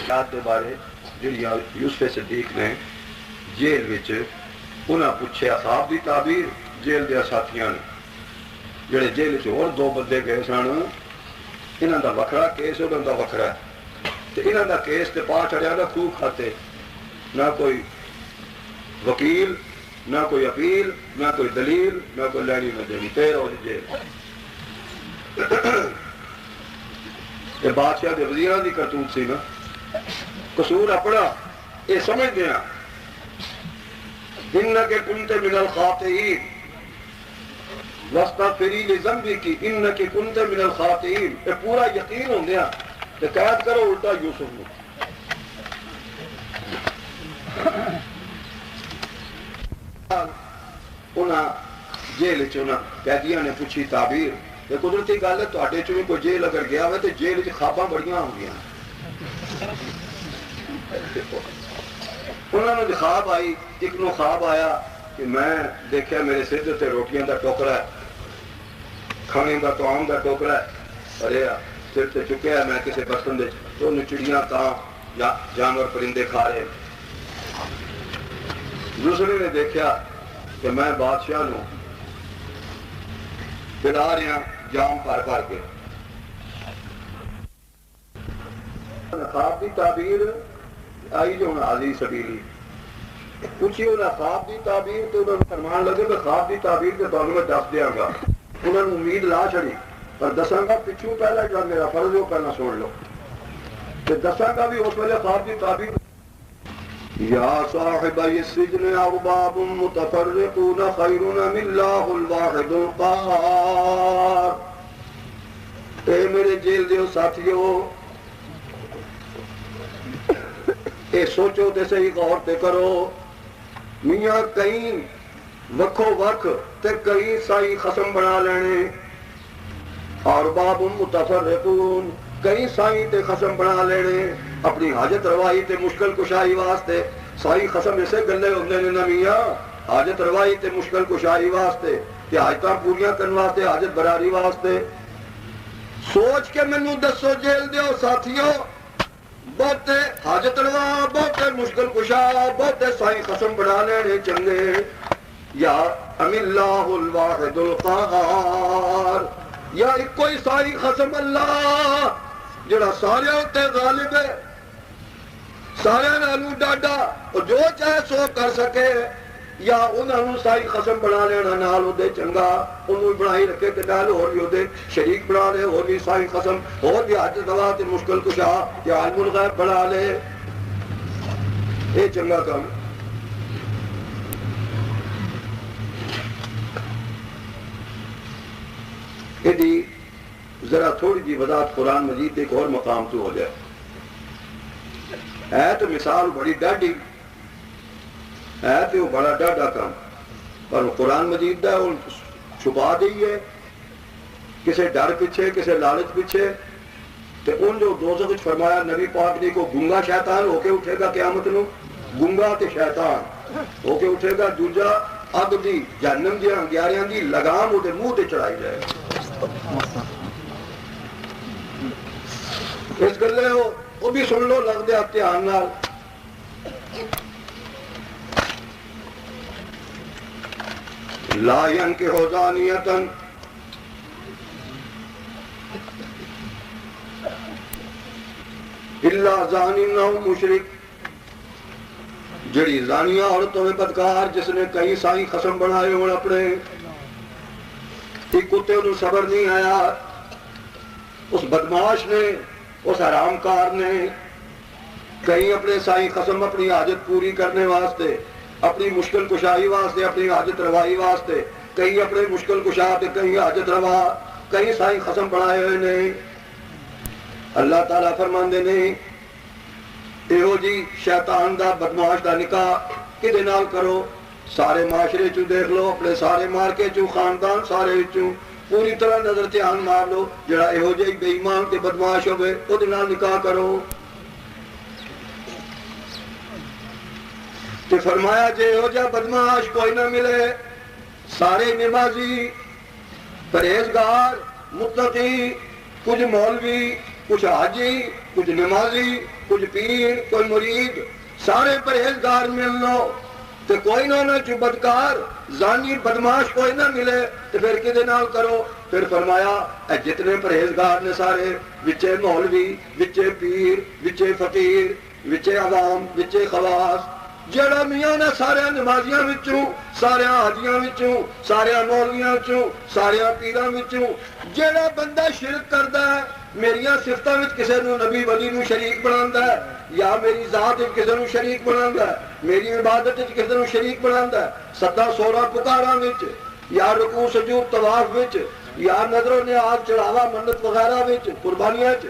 یاد دے بارے جڑی یوسف صدیق نے جیل وچ انہاں پوچھیا خواب دی تعبیر جیل دے ساتھیاں نے، جڑے جیل وچ اور 2 بندے گئے سن، انہاں دا وکھرا کیس، انہاں دا وکھرا ہے، تے انہاں دا کیس تے پا چڑھیا دا خوب کھاتے، نہ کوئی وکیل، نہ کوئی اپیل، نہ کوئی دلیل، نہ کوئی لینی نہ دینی، 13 روز جیل۔ یہ بادشاہ دے وزیراں دی کرتوت سی نا، قصور اپنا یہ سمجھ دیا، انک کنت من الخاطئین واستغفری لذنبک انک کنت من الخاطئین، یہ پورا یقین ہوندیا تے قید کرو الٹا یوسف نو۔ انہاں جیل چ انہاں قیدیاں نے پوچھی تعبیر، تے قدرتی گل ہے تواڈے چوں کوئی جیل اگر گیا ہوئے تے جیل وچ خواباں بڑیاں ہوندیاں، انہوں نے خواب آئی، ایک نو خواب آیا کہ میں دیکھیا میرے سر تے روٹیاں دا ٹوکرا ہے، کھانے دا طعام دا ٹوکرا ہے، اور یہ سر تے چکیا ہے، میں کسی برتن دے تو چڑیاں کاں جانور پرندے کھا رہے۔ دوسرے نے دیکھا کہ میں بادشاہ نو پلا رہا جام بھر بھر کے۔ خواب دی تعبیر آئی جو انہیں علی سبیلی پوچھی، انہیں خواب دی تعبیر تو انہوں نے فرمان لگے کہ خواب دی تعبیر کے دونوں میں دس دیا گا، انہوں نے امید لا چھڑی، پر دساں گا پچھوں پہلا جو میرا فرض ہو پہلا سن لو، کہ دساں گا بھی اس ویلے خواب دی تعبیر۔ یا صاحبی السجن ارباب متفرقون خیر من اللہ الواحد القہار، اے میرے جیل دیو ساتھیو، اے سوچو تے صحیح غور تے کرو، میاں کہیں وکھو وکھ تے کئی سائی خصم بنا لینے، اور باب متفرقون کئی سائی تے خصم بنا لینے اپنی حاجت روائی تے مشکل کشائی واسطے۔ سائی خصم اسے گلے ہوندے نے نمیاں، حاجت روائی تے مشکل کشائی واسطے تے حاجتاں پوریاں کرن واسطے، حاجت براری واسطے۔ سوچ کے مینوں دسو جیل دیو ساتھیو، بہتے حاجت روا، بہتے مشکل کشا، بہتے سائی خصم بنا لینے چنگے، یا ام اللہ الواحد القہار، یا ایک کوئی سائی خصم اللہ جڑا سارے ہوتے غالب ہے، سارے نالوں ڈاڈا اور جو چاہے سو کر سکے، یا انہوں سائی خصم بنا لینا نال ہو دے چنگا، انہوں بنائی رکھے تے نال اور بھی ہو دے شریک بنا لے، اور بھی سائی خصم اور بھی حاجت روا تے مشکل کشا یا علم الغیب بنا لے، اے چنگا کام۔ یہ ذرا تھوڑی جی وضاحت قرآن مجید ایک اور مقام تو ہو جائے، ہے تو مثال بڑی ڈاڈی ہے تو بڑا ڈاڈا کام، پر قرآن مجید دا وہ چھپا دی ہے کسے ڈر پیچھے، کسے لالچ پیچھے، تو ان جو دوزخ وچ فرمایا نبی پاک نے کو گنگا شیطان ہو کے اٹھے گا قیامت نو، گنگا تے شیطان ہو کے اٹھے گا، دوجا اگ دی جہنم دی انگیاریاں دی لگام وہ منہ تے چڑھائی جائے گا۔ اس گلے ہو وہ بھی سن لو لگ دے دھیان نال، لا ينكح زانية الا زان او مشرک، جڑی زانیہ عورتوں میں بدکار جس نے کئی سائی خصم بنائے ہوں اپنے، ایک کتے انہوں صبر نہیں آیا، اس بدماش نے، اس حرام کار نے کئی اپنے سائی خصم اپنی حاجت پوری کرنے واسطے، اپنی مشکل کشائی واسطے، اپنی حاجت روائی واسطے، کئی اپنے مشکل کشا تے کئی حاجت روا، کئی سائی خصم بنائے ہوئے نے۔ اللہ تعالیٰ فرماندے نے ایہو جی شیطان دا بدماش دا نکاح کدے نال کرو، سارے معاشرے چوں دیکھ لو، اپنے سارے مارکے چوں، خاندان سارے چوں پوری طرح نظر دھیان مار لو، جڑا ایہو جی بے ایمان تے بدماش ہوئے او دے نال نکاح کرو۔ تو فرمایا جے ایہو جا بدماش کوئی نہ ملے، سارے نمازی، پرہیزگار، متقی، کچھ مولوی، کچھ حاجی، کچھ نمازی، کچھ پیر، کوئی مرید، سارے پرہیزگار مل لو، تو کوئی نہ جو بدکار زانی بدماش کوئی نہ ملے، تو پھر کدے نال کرو؟ پھر فرمایا اے جتنے پرہیزگار نے سارے، وچے مولوی، وچے پیر، وچے فقیر، وچے عوام، وچے خواص، جڑا میاں نے سارے نمازیاں وچوں، سارے حاجیاں وچوں، سارے مولویاں وچوں، سارے پیراں وچوں جڑا بندہ شرک کردا ہے، میریاں صفتاں وچ کسے نو نبی ولی نو شریک بناندا ہے، یا میری ذات وچ کسے نو شریک بناندا ہے، میری عبادت وچ کسے نو شریک بناندا ہے، سدا سورا پکاراں وچ، یا رکوع سجود طواف وچ، یا نظر و نیاز چڑھاوا منت وغیرہ وچ، قربانیاں وچ،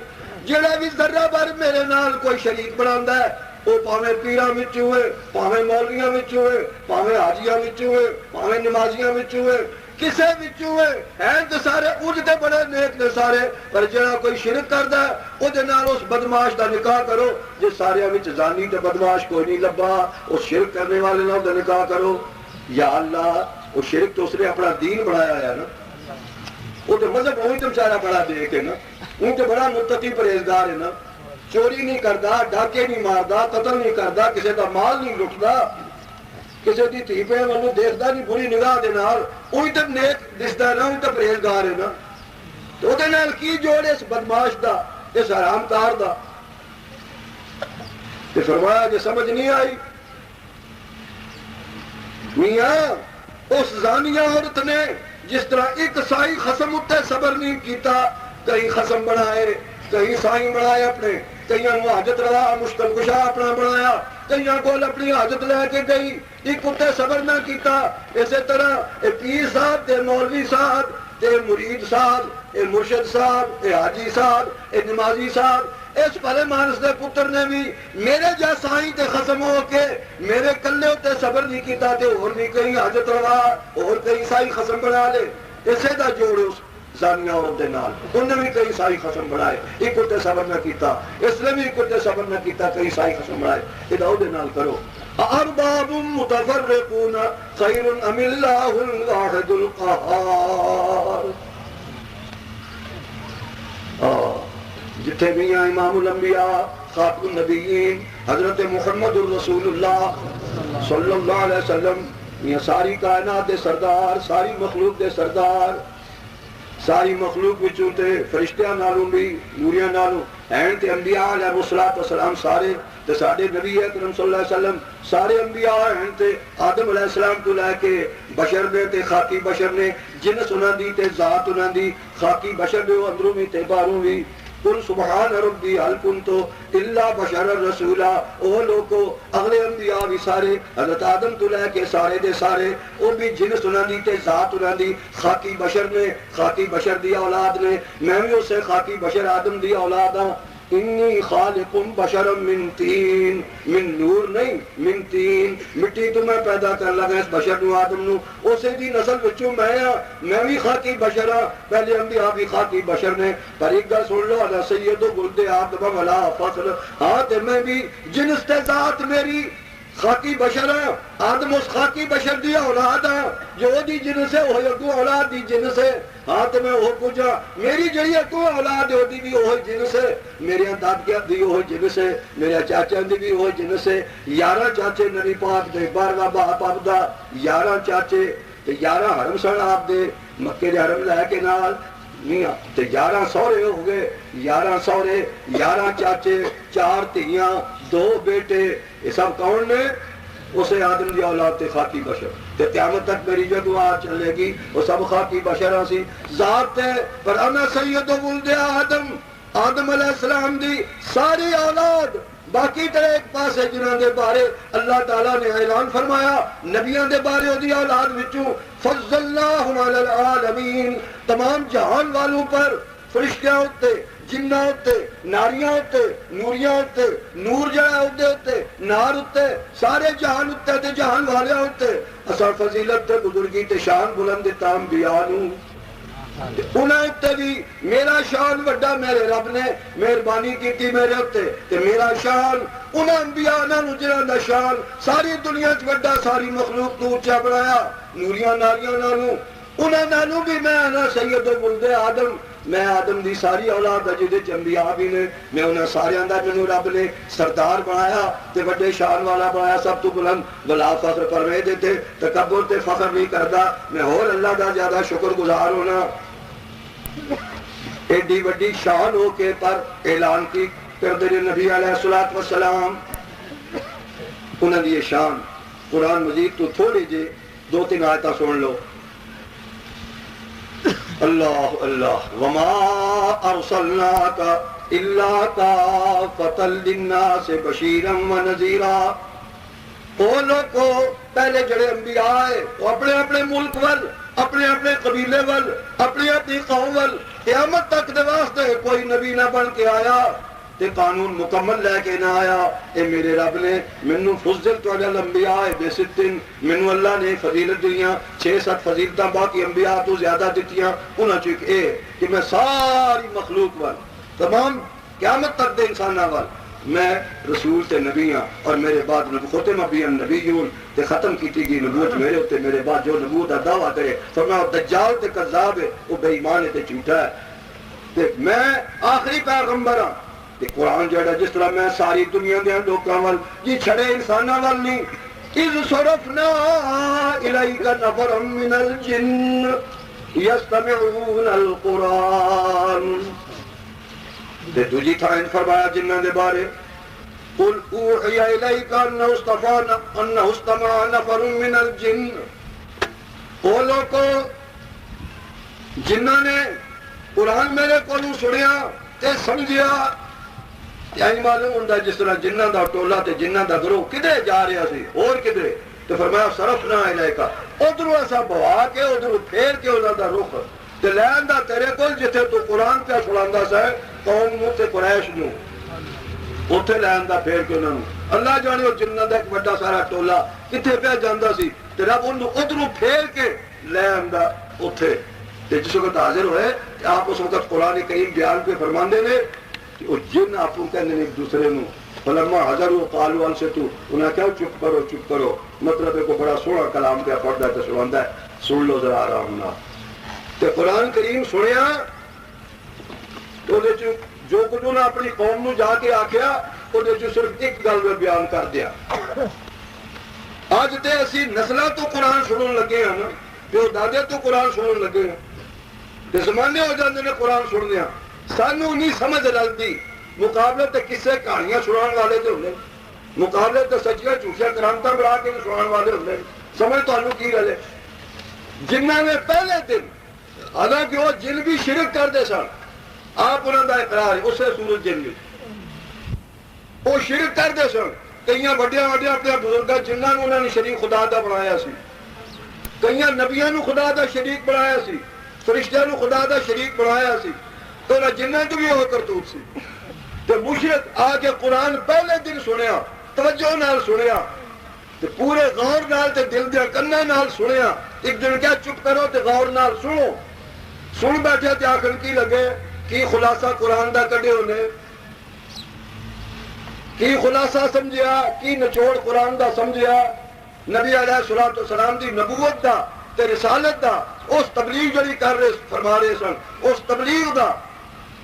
جڑا بھی ذرہ بھر میرے نال کوئی شریک بناندا ہے، وہ پاویں پیراں وچ ہوئے، پاویں مولویاں وچ ہوئے، پاویں حاجیاں وچ ہوئے، پاویں نمازیاں وچ ہوئے، کسے وچ ہوئے، ہیں تو سارے اجتے بڑے نیک نے سارے، پر جڑا کوئی شرک کردا ہے او دے نال اس بدماش دا نکاح کرو، جس سارے وچ زانی تے بدماش کوئی نہیں لبا، اس شرک کرنے والے نال دا نکاح کرو۔ یا اللہ، وہ شرک تو اس نے اپنا دین بنایا ہے نا، وہ تو مذہب وہی تو بیچارہ بڑا دے کے نا، وہ تو بڑا متقی پرہیزگار ہے نا، چوری نہیں کردا، ڈاکے نہیں ماردا، قتل نہیں کردا، کسی دا مال نہیں لٹدا، کسی دی دھی بہن والوں دیکھدا نہیں بری نگاہ دے نال، وہی تو نیک دسدا ہے نا، وہی تو پرہیزگار ہے نا، تو وہ دے نال کی جوڑ اس بدماش دا، اس حرام کار دا؟ تو فرمایا جے سمجھ نہیں آئی، میاں اس زانیہ عورت نے جس طرح ایک سائی خصم اتے صبر نہیں کیتا، کئی خصم بنائے، کئی سائی بنائے اپنے، کئیاں نو حاجت روا مشکل کشا اپنا بنایا، کئیاں کول اپنی حاجت لے کے گئی، ایک اتے صبر نہ کیتا۔ اسی طرح اے پیر صاحب تے مولوی صاحب تے مرید صاحب، اے مرشد صاحب، اے حاجی صاحب، اے نمازی صاحب، اس بھلے مانس دے پتر نے بھی میرے جیسا ہی تے خسم ہو کے میرے کلے ہوتے صبر نہیں کیتا تے اور بھی کہیں حاجت روا اور کہیں سائی خسم بنا لے اسے دا جوڑ اس زانیہ عورت دے نال انہیں بھی کئی سائی خسم بنائے ایک ہوتے صبر نہ کیتا اس نے بھی ایک ہوتے صبر نہ کیتا کئی سائی خسم بنائے ادھاؤ دے نال کرو ارباب متفرقون خیر ام اللہ الواحد القہار جتھے بھی ہیں امام الانبیاء خاتم النبیین حضرت محمد الرسول اللہ صلی اللہ علیہ وسلم یہ ساری کائنات دے سردار ساری مخلوق دے سردار ساری مخلوق وچوں تے فرشتیاں نالوں بھی نوریاں نالوں ہیں تے انبیاء علیہ السلام سارے تے ساڈے نبی اکرم صلی اللہ علیہ وسلم سارے انبیاء ہیں تے آدم علیہ السلام تو لے کے بشر دے تے خاکی بشر نے جنس انہاں دی تے ذات انہاں دی خاکی بشر دے اندروں بھی تے باہروں بھی قل سبحان ربی حل کنتو الا بشر الرسولہ او لوگو اگلے انبیاء بھی سارے حضرت آدم تو لے کے سارے دے سارے او بھی جنس انہاں دی تے ذات انہاں دی خاکی بشر نے خاکی بشر دی اولاد نے میں بھی اسے خاکی بشر آدم دی اولاد ہوں انی خالق بشر من تین من نور نہیں من تین مٹی تو میں پیدا کر لگا اس بشر نو آدم نو اسے دی نسل بچوں میں بھی خاکی بشر ہاں پہلے انبیاء بھی خاکی بشر نے پر ایک گل سن لو علی سید گلد آدم ولا فخر ہاں تے میں بھی جنس تے ذات میری خاکی بشر ہے آدم اس خاکی بشر دی اولاد ہے جو دی جنس ہے وہ اگو اولاد دی جنس ہے ہاں تو میں وہ کچھ میری جڑی اگو اولاد ہے دی بھی وہ جنس ہے میرے دادکیاں دی وہ جنس ہے میرے چاچا دی بھی وہ جنس ہے 11 چاچے نبی پاک دے 12 باپ آپ دا 11 چاچے تے 11 حرم سن آپ دے مکے دے حرم لے کے نال میاں تے 11 سورے ہو گئے 11 سورے 11 چاچے 4 تیاں 2 بیٹے یہ سب کون نے اسے آدم دی اولاد تے خاکی بشر تے قیامت تک میری جو دعا چلے گی وہ سب خاکی بشر سی ذات تے پر انا سید ولد آدم آدم علیہ السلام دی ساری اولاد باقی ترے ایک پاس ہے جنہاں دے بارے اللہ تعالیٰ نے اعلان فرمایا نبیاں دے بارے دی اولاد وچوں فضلناہم علی العالمین تمام جہان والوں پر فرشتیاں ہوتے جنہ ہوتے ناریاں ہوتے نوریاں ہوتے نور جڑا ہوتے ہوتے نار ہوتے سارے جہان ہوتے تے جہان والے ہوتے اساں فضیلت تے بزرگی تے شان بلند تے انبیاء نو انہاں تے بھی میرا شان وڈا میرے رب نے مہربانی کیتی میرے ہوتے تے میرا شان انہاں انبیاء نو جنہاں دا شان ساری دنیا چ وڈا ساری مخلوق تو اونچا بنایا نوریاں ناریاں نالوں انہاں نالوں بھی میں انا سید ولد آدم میں آدم دی ساری اولاد جدے انبیاء بھی نے میں انہیں سارے اندر مینوں رب نے سردار بنایا تے بڑے شان والا بنایا سب تو بلند ولا فخر پروے دیتے تکبر تے فخر نہیں کردا میں اور اللہ دا زیادہ شکر گزار ہونا ایڈی بڑی شان ہو کے پر اعلان کی کردے نبی علیہ الصلوۃ والسلام انہاں دی شان قرآن مجید تو تھوڑی جی 2-3 آیتاں سن لو اللہ اللہ وما ارسلناک الا کافۃ للناس بشیرا ونذیرا وہ لوگوں پہلے جڑے انبیاء آئے وہ اپنے اپنے ملک ول اپنے اپنے قبیلے ول اپنی اپنی قوم ول قیامت تک دے واسطے کوئی نبی نہ بن کے آیا تے قانون مکمل لے کے نہ آیا اے میرے رب نے منو فضلت علی الانبیاء بستن منو اللہ نے فضیلت دیاں 6-7 فضیلتاں باقی انبیاء تو زیادہ دیتیاں انہاں چ ایک اے کہ میں ساری مخلوق وال تمام قیامت تک دے انساناں وال میں رسول تے نبی ہاں اور میرے بعد ختم بھی النبیون تے ختم کیتی گئی نبوت میرے ہوتے میرے بعد جو نبوت کا دعویٰ کرے فرمایا دجال تے کذاب ہے وہ بے ایمان ہے تے جھوٹا ہے تے میں آخری پیغمبر ہاں تے قرآن جڑا جس طرح میں ساری دنیا دے لوکاں ول جی چھڑے انساناں ول نہیں اذ صرفنا الیک نفرا من الجن یستمعون القرآن تے دوجی تھا ان فرمایا جنہاں دے بارے قل اوحی الیک انہ استمع نفر من الجن وہ لوگوں جنہاں نے قرآن میرے کو سنیا تے سمجھیا یعنی معلوم ہوتا ہے جس طرح جنہ دا ٹولا تے جنہ دا گروہ کدھے جا رہا سی اور کدھے تو فرمایا صرفنا الیک ادھروں ایسا بوا کے ادھروں پھیر کے انہاں دا رخ تے لین دا تیرے کول جتھے تو قرآن پہ سناندا سا قوم نو تے قریش نو اتنے لے آندا پھیر کے انہوں نے اللہ جانے وہ جنہاں دا ایک بڑا سارا ٹولا کتنے پہ جانا سی تے رب انہوں ادھروں پھیر کے لے آندا اتنے تے جس وقت حاضر ہوئے آپ اس وقت قرآن کریم بیان پہ فرماندے نے کہ وہ جن آپ کو کہنے ایک دوسرے نو فلما حضر قالوا انصتوا انہاں کہا چپ کرو مطلب ہے کو بڑا سونا کلام پہ پڑھدا ہے تے سناوندا ہے سن لو ذرا آرام نال تے قرآن کریم سنیا تو جو کچھ انہیں اپنی قوم نو جا کے آخیا وہ صرف ایک گل میں بیان کر دیا اج تے اسی نسلاں تو قرآن سنن لگے ہیں پیو دادے تو قرآن سنن لگے ہیں تے زمانے ہو جاندے نے قرآن سننے ہیں سانو نہیں سمجھ لگتی مقابلے تے کسے کہانیاں سنان والے تے ہوندے مقابلے تے سچیاں جھوٹیاں کرامتاں بنا کے سنان والے ہوندے سمجھ تانوں کی گل ہے جنہاں نے پہلے دن حالانکہ وہ جن بھی شرک کرتے سن آپ انہوں کا اقرار ہے اسے سورج جن بھی وہ شرک کرتے سن کئی وڈیاں اپنے بزرگاں جنہاں نے انہوں نے شریک خدا دا بنایا سی کئی نبیاں نو خدا دا شریک بنایا سی فرشتیاں نو خدا دا شریک بنایا سی تو جنہاں تو بھی وہ کرتوت سی تو مشرک آ کے قرآن پہلے دن سنیا توجہ نال سنیا تے پورے غور نال تے دل دیا کناں نال سنیا ایک دن کیا چپ کرو تے غور نال سنو سن بیٹھے تے آخر کی لگے کی خلاصہ قرآن دا کڈے ہونے کی خلاصہ سمجھیا کی نچوڑ قرآن دا سمجھیا نبی علیہ الصلوۃ والسلام دی نبوت دا تے رسالت دا اس تبلیغ جڑی کر رہے فرما رہے سن اس تبلیغ دا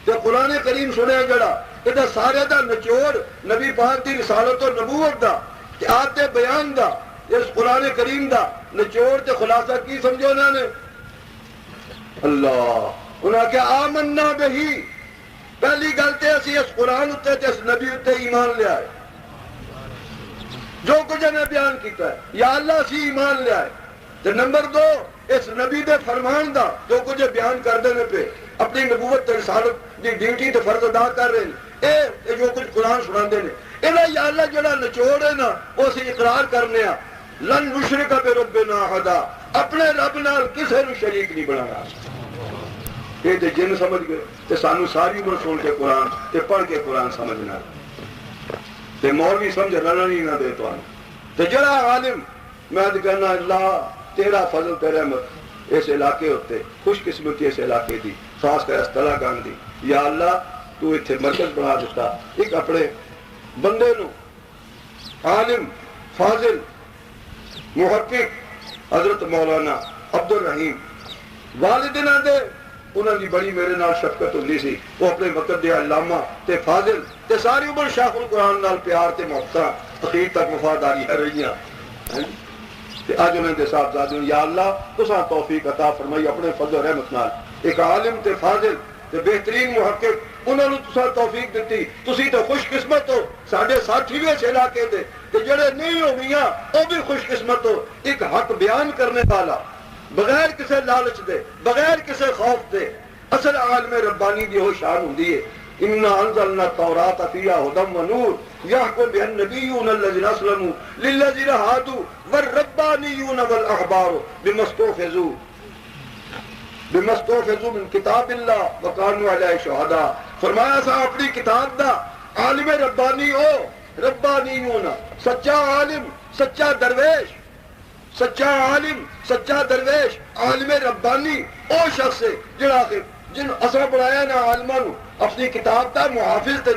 تے قرآن کریم سنیا جڑا یہ سارے دا نچوڑ نبی پاک دی رسالت و نبوت دا تے آپ دے بیان دا اس قرآن کریم دا نچوڑ تے خلاصہ کی سمجھو انہوں نے اللہ انہوں نے کہا آمنا بہی پہلی گلتے اسی اس قرآن اتے تے اس نبی اتے ایمان لے آئے جو کچھ انہیں بیان کیتا ہے یا اللہ سی ایمان لے آئے تے نمبر 2 اس نبی دے فرمان دا جو کچھ بیان کر دینے پہ اپنی نبوت تے رسالت دی ڈیوٹی تے فرض ادا کر رہے ہیں اے جو کچھ قرآن سنان دینے انہیں یا اللہ جڑا نچوڑ ہے نا وہ سی اقرار کرنے ہیں لن نشرک بربنا احدا اپنے رب نال کسے نو شریک نہیں بنانا یہ تے جن سمجھ گئے تے سانو ساری عمر سن کے قرآن تے پڑھ کے قرآن سمجھنا تے مولوی سمجھ رہنا نہیں نہ دے تو تے جڑا عالم میں کہنا اللہ تیرا فضل تے رحمت اس علاقے ہوتے خوش قسمتی اس علاقے دی خاص کر استلا گان دی یا اللہ تو اتنے مرکز بنا دیتا ایک اپنے بندے نو عالم فاضل محقق حضرت مولانا عبد الرحیم والدنا دے انہوں نے بڑی میرے نال شفقت ہوندی سی وہ اپنے وقت دے علامہ تے فاضل تے ساری عمر شیخ القرآن نال پیار تے محبت اخیر تک وفاداری ہے رہیاں تے اج انہوں نے صاحبزادے یا اللہ تساں توفیق عطا فرمائی اپنے فضل و رحمت نال ایک عالم تے فاضل تے بہترین محقق انہوں نے تساں توفیق دیتی تسی تو خوش قسمت ہو ساڈے ساتھی بھی اس علاقے دے تے جڑے نہیں ہو میاں وہ بھی خوش قسمت ہو ایک حق بیان کرنے والا بغیر کسے لالچ دے بغیر کسے خوف دے اصل عالم ربانی دی ہو شان ہوندی ہے انا انزلنا التوراۃ فیہا ھدی و نور یحکم بها النبیون الذین اسلموا للذین ھادوا والربانیون والاحبار بما استحفظوا من کتاب اللہ وکانوا علیہ شہداء فرمایا سا اپنی کتاب دا عالم ربانی ہو ربانیون سچا عالم سچا درویش سچا عالم سچا درویش عالم ربانی او شخص ہے جڑا کہ جن اثر بنایا نا عالماں نو اپنی کتاب دا محافظ تے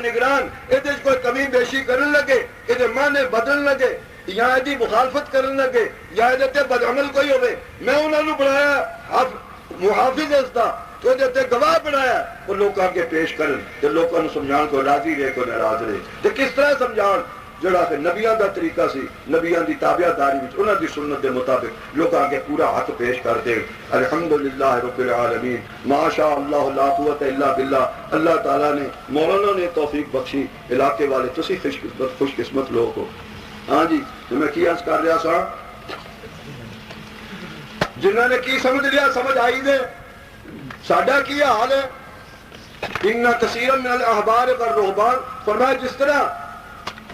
نگران یہ کوئی کمی بیشی کرن لگے یہ معنی بدلن لگے یا یہ مخالفت کرن لگے یا یہ بدعمل کوئی ہوئے میں انہوں نے بنایا محافظ اس دا تو یہ گواہ بنایا وہ لوگ آگے پیش کرن کہ لوگوں نے سمجھان کو راضی رہے کو ناراض رہے تو کس طرح سمجھان جڑا کہ نبیاں دا طریقہ سی نبیاں دی تابعداری وچ انہاں دی سنت دے مطابق لوگ آگے پورا حق پیش کر دے الحمدللہ رب العالمین ماشاء اللہ لا قوت الا باللہ اللہ تعالیٰ نے مولانا نے توفیق بخشی علاقے والے تسی خوش قسمت لوگ ہو ہاں جی تو میں کی عرض کر رہا سا جنہوں نے کی سمجھ لیا سمجھ آئی دے ساڈا کی حال ہے ان کثیر من الاحبار والرہبان فرمایا جس طرح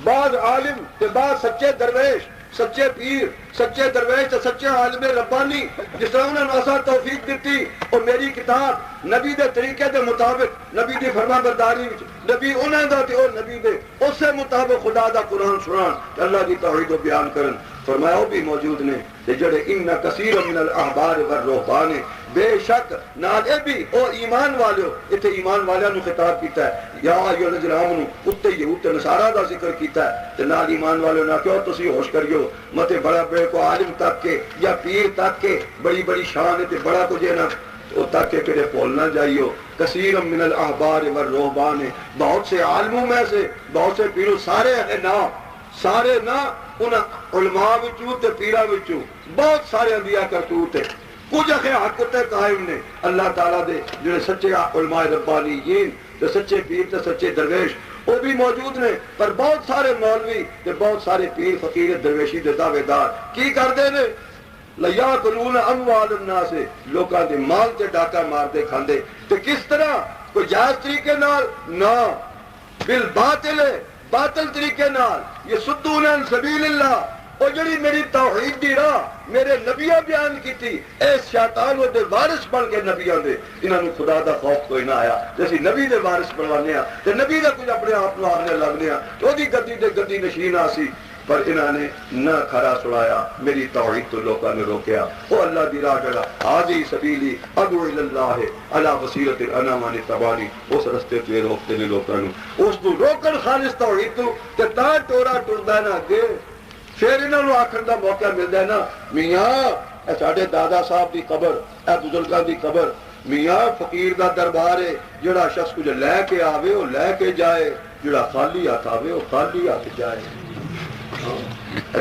بعض عالم تے بعض سچے درویش سچے پیر سچے درویش تے سچے عالم ربانی جس طرح انہوں نے اساں توفیق دیتی اور میری کتاب نبی دے طریقے دے مطابق نبی دی فرما برداری وچ نبی انہاں دا تے او نبی دے اس مطابق خدا دا قرآن سنان تے اللہ دی توحید و بیان کرن فرمایا وہ بھی موجود نے تے جڑے ان کثیر من الاحبار والرهبان بے شک نال اے بھی او ایمان والے ایتھے ایمان والیاں نو خطاب کیتا ہے یا ایھا الذین آمنو اتے یہود تے نصارا دا ذکر کیتا ہے تے نال ایمان والے نہ کیوں تسی ہوش کریو متے بڑا بڑے کو عالم تک کے یا پیر تک کے بڑی بڑی شان ہے تے بڑا کچھ ہے نا وہ تک کہ پھر بھول نہ جائیو کثیر من الاحبار والرهبان بہت سے عالموں میں سے بہت سے پیروں سارے نہ ان علماء وچوں تے پیراں وچوں بہت سارے انبیاء کرتوت ہے کچھ حق تے قائم نے اللہ تعالیٰ دے جڑے سچے علماء ربانیین تے سچے پیر تے سچے درویش وہ بھی موجود نے پر بہت سارے مولوی تے بہت سارے پیر فقیر درویشی دے دعوے دار کی کردے نے لیاکلون اموال الناس لوکاں دے مال تے ڈاکا مار دے کھاندے تے کس طرح کوئی جائز طریقے نال نہ بالباطل باطل طریقے نال یہ صدون عن سبیل اللہ اور جڑی میری توحید دی راہ میرے نبیاں بیان کیتی اس شیطان وہ دے وارث بن کے نبیاں دے انہاں نوں خدا دا خوف کوئی نہ آیا جیسی نبی دے وارث بنوانے ہاں تے نبی دا کچھ اپنے آپ نوں آخنے لگنے ہاں تو دی گدی تے گدی نشین آسی پر انہوں نے نہ کھڑا سڑایا میری توحید تو لوگوں نے روکیا وہ اللہ دی راہ جڑا حاضی سبیلی ادعو اللہ علی بصیرت انا من اتبعنی اس رستے پہ روکتے نے لوگوں نے اس کو روکن خالص توحید تو تے تا ٹورا ٹردا نہ اگے پھر انہوں نے آخر دا موقع ملدا ہے نا میاں اے ساڈے دادا صاحب دی قبر اے بزرگاں دی قبر میاں فقیر دا دربار ہے جڑا شخص کچھ لے کے آوے وہ لے کے جائے جڑا خالی ہاتھ آوے وہ خالی ہاتھ جائے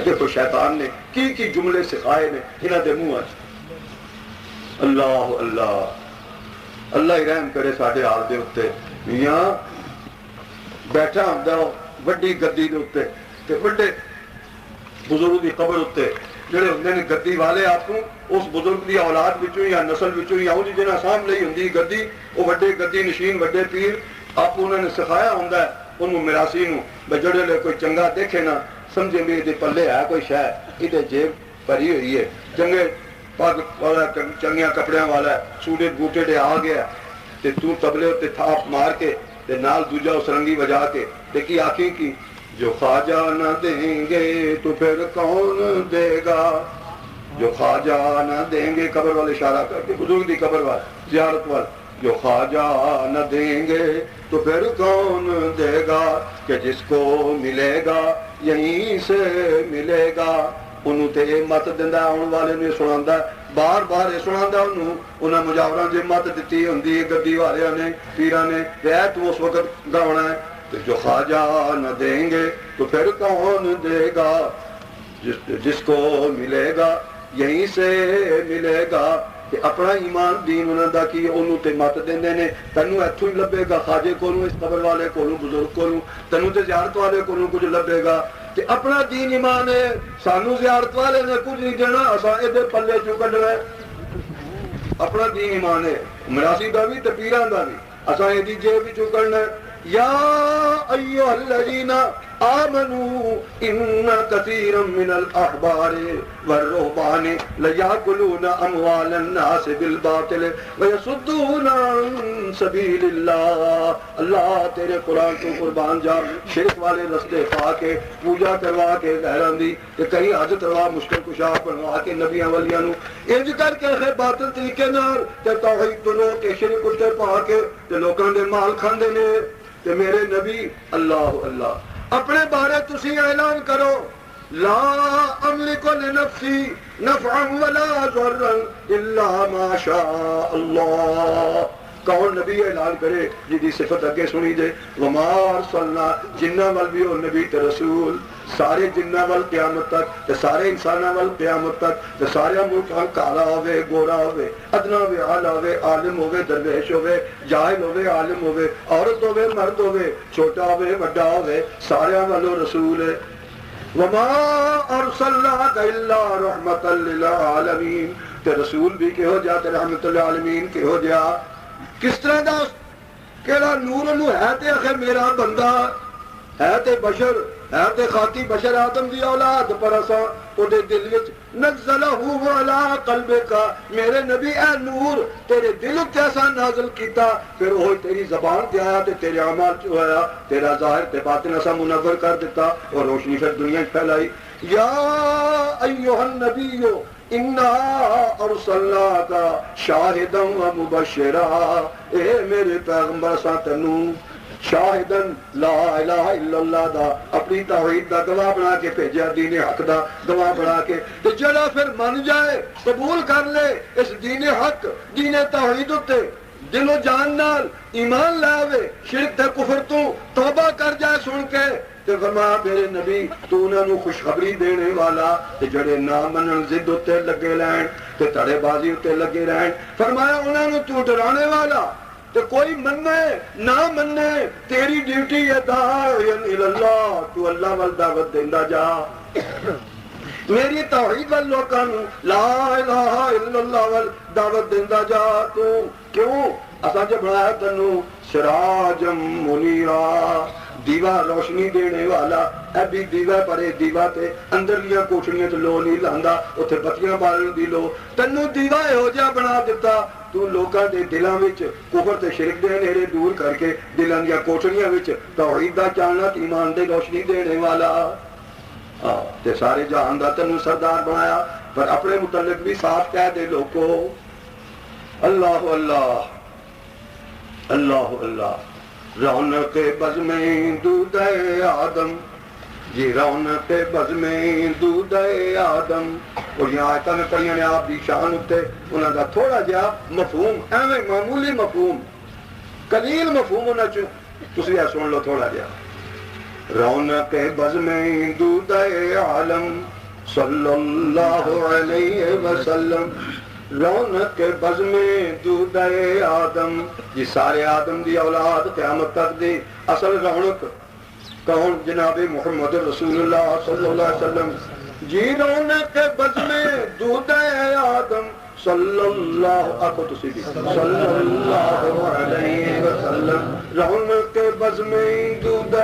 دیکھو شیطان نے کی جملے سکھائے نے انہاں دے منہ وچ اللہ اللہ اللہ ہی رحم کرے ساڈے حال دے اوتے میاں بیٹھا ہوندا وڈی گدی دے اوتے تے بڑے بزرگ دی قبر اوتے جڑے ہوندے نے گدی والے آپ کو اس بزرگ دی اولاد وچوں یا نسل وچوں یا او جنہاں سامنے ہی ہوندی گدی او وڈے گدی نشین وڈے پیر آپ انہوں نے سکھایا ہوندا ہے انہوں میراثی نوں بجڑے لے کوئی چنگا دیکھے نا سمجھے بھی یہ پلے ہے کوئی شے یہ جیب بھری ہوئی ہے چنگے پگ والا چنگیاں کپڑیاں والا سوٹے بوٹے ڈے آ گیا تے تو تبلے تے تھاپ مار کے تے نال دوجا سرنگی بجا کے دیکھی آنکھیں کی جو خواجہ نہ دیں گے تو پھر کون دے گا جو خواجہ نہ دیں گے قبر والے اشارہ کر کے بزرگ دی قبر والے زیارت والے جو خواجہ نہ دیں گے تو پھر کون دے گا کہ جس کو ملے گا یہیں سے ملے گا انہوں تے مت دندا آن والے نے سناندا بار بار سناندا انہاں مجاوراں جے مت دتی ہوندی ہے گدی والیاں نے پیراں نے اے تو اس وقت گاونا ہے کہ جو خواجہ نہ دیں گے تو پھر کون دے گا جس کو ملے گا یہیں سے ملے گا کہ اپنا ایمان دین انہوں دا کی انہوں تے مت دیندے نے تینوں ایتھوں ہی لبے گا خواجے کولوں اس قبر والے کولوں بزرگ کولوں تینوں تے زیارت والے کولوں کچھ لبے گا تے اپنا دین ایمان ہے سانوں زیارت والے نے کچھ نہیں دینا اساں اے دے پلے چوں کڈنا اپنا دین ایمان ہے مراسی دا بھی تے پیراں دا بھی اساں اے دی جیب وچوں کرنا یا ایھا الذین آمنوا ان کثیرا من الاحبار والرهبان لیاکلون اموال الناس بالباطل ویصدون عن سبیل اللہ اللہ تیرے قرآن کو قربان جا شرک والے رستے پا کے پوجا کروا کے غیراں دی کہ کہیں حج کروا مشکل کشا بنوا کے نبیاں ولیاں نو انج کر کے خیر باطل طریقے نال تے توحید تو لوگ کے شرک اتے پا کے تے لوکاں دے مال کھاندے نے تے میرے نبی اللہ اللہ اپنے بارے تسی اعلان کرو لا املک لنفسی نفعا ولا ضرا الا ما شاء اللہ کون نبی اعلان کرے جی صفت اگے سنی جے وما ارسلنا جنہ ول بھی ہو نبی تے رسول سارے جنہ ول قیامت تک تے سارے انساناں ول قیامت تک تے سارے ملک کالا ہوے گورا ہوے ادنا ہوے اعلی ہوے عالم ہوے درویش ہوے جاہل ہوے عالم ہوے عورت ہوے مرد ہوے چھوٹا ہوے بڑا ہوے سارے والوں رسول ہے وما ارسلناک الا رحمتا للعالمین تے رسول بھی کہو جا تے رحمت للعالمین کہو جا کس طرح دا کیڑا نور انہوں ہے تے آخر میرا بندہ ہے تے بشر ہے تے خاکی بشر آدم دی اولاد پر اساں او دے دل وچ نزلہ علی قلبک میرے نبی اے نور تیرے دل تے ایسا نازل کیتا پھر وہ تیری زبان تے آیا تے تیرے اعمال چ ہویا تیرا ظاہر تے باطن ایسا منور کر دیتا اور روشنی پھر دنیا میں پھیلائی یا ایھا النبی انا ارسلناک شاہدا و مبشرا اے میرے پیغمبر سا تینوں شاہدن لا الہ الا اللہ دا اپنی توحید دا گواہ بنا کے بھیجا دین حق دا گواہ بنا کے تو جڑا پھر من جائے قبول کر لے اس دین حق دین توحید تے دل و جان نال ایمان لاوے شرک تے کفر تو توبہ کر جائے سن کے تے فرمایا میرے نبی تو انہاں نو خوشخبری دینے والا تے جڑے نہ منن ضد تے لگے رہن تے تڑے بازی تے لگے رہن فرمایا انہاں نو تو ڈرانے والا تو کوئی مننے نہ مننے تیری ڈیوٹی ہے داعین اللہ تو اللہ وال دعوت دیندا جا میری توحید وال لوکاں نوں لا الہ الا اللہ وال دعوت دیندا جا تو کیوں اساں جے بنایا تینوں سراجم منیرا دیوا روشنی دینے والا اے بھی دیوا پرے دیوا تے اندرلیاں کوٹھڑیاں تے لو نہیں لاندا اوتھے بتیاں بالن دی لو تینوں دیوا ہو جا بنا دیتا تو لوکاں دے دلاں وچ کفر تے شرک دے نیرے دور کر کے دلاں دیاں کوٹھڑیاں وچ توحید دا چاننا ایمان دے روشنی دینے والا تے سارے جہان دا تینوں سردار بنایا پر اپنے متعلق بھی صاف کہہ دے لوکو اللہ اللہ اللہ اللہ رونق بز میں دودھ آدم جی رونق بز میں دودھ آدم اور یہاں آیتاں میں پڑھیاں نے آپ دی شان اتے انہاں دا تھوڑا جہا مفہوم ایویں معمولی مفہوم قلیل مفہوم ہونا تسی یہ سن لو تھوڑا جہا رونق بز میں دودھ عالم صلی اللہ علیہ وسلم رونق بز میں دودھ آدم جی سارے آدم دی اولاد قیامت تک دی اصل رونق کون جناب محمد رسول اللہ صلی اللہ علیہ وسلم جی رونق بز میں دودھ آدم صلی اللہ آخو تسی بھی صلی اللہ علیہ وسلم رونق بز میں دودھ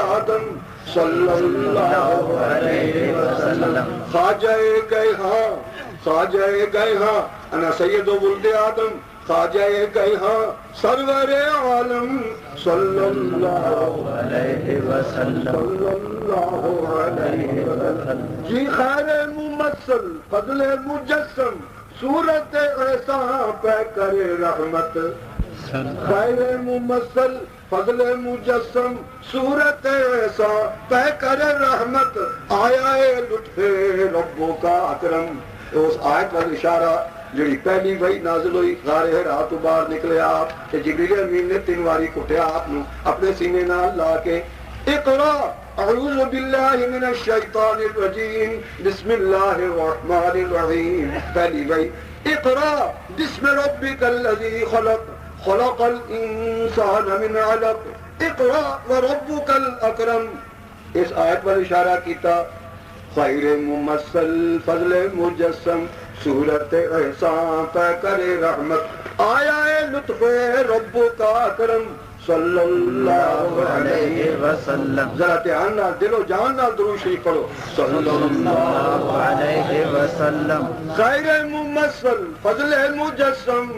آدم صلی اللہ علیہ وسلم خواجہ گئے ہاں خواجہ گئے ہاں انا سید ولد آدم خواجہ گئے ہاں سرور عالم صلی اللہ علیہ وسلم صلی اللہ علیہ وسلم جی خیر ممثل فضل مجسم صورت احسان پہ کرے رحمت خیر ممثل فضل مجسم صورت احسان پہ کرے رحمت آیا لطف ربوں کا اکرم اس آیت والا اشارہ جڑی پہلی وحی نازل ہوئی غار حرا تو باہر نکلے آپ کہ جبریل امین نے 3 واری کٹیا آپ نو اپنے سینے نال لا کے اقرا اعوذ باللہ من الشیطان الرجیم بسم اللہ الرحمن الرحیم پہلی وحی اقرا بسم ربک الذی خلق خلق الانسان من علق اقرا وربک الاکرم اس آیت پر اشارہ کیتا خیر ممثل فضل مجسم صورت احسان پہ کرے رحمت آیا لطف رب کا اکرم صلی اللہ علیہ وسلم ذرا دھیان نال دل و جان نال درود شریف پڑھو صلی اللہ علیہ وسلم خیر ممثل فضل مجسم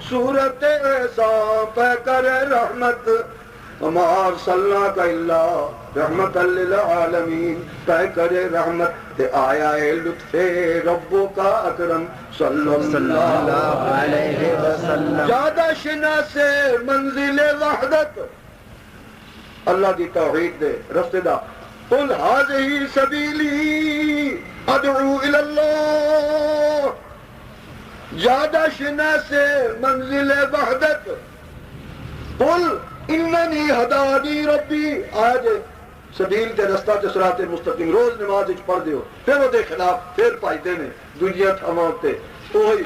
صورت احسان پہ کرے رحمت وما ارسلناک الا رحمت للعالمین پہ کرے رحمت تے آیا لطف رب کا اکرم صلی اللہ علیہ وسلم زیادہ شناس منزل وحدت اللہ کی توحید دے رستے دا قل هذه سبیلی ادعو الی اللہ زیادہ شناس منزل وحدت قل اننی ہدانی ربی آج سبیل تے رستہ تے صراط مستقیم روز نماز وچ پڑھ دیو پھر وہ دے خلاف پھر پائدے نے دنیا تھاواں تے اوہی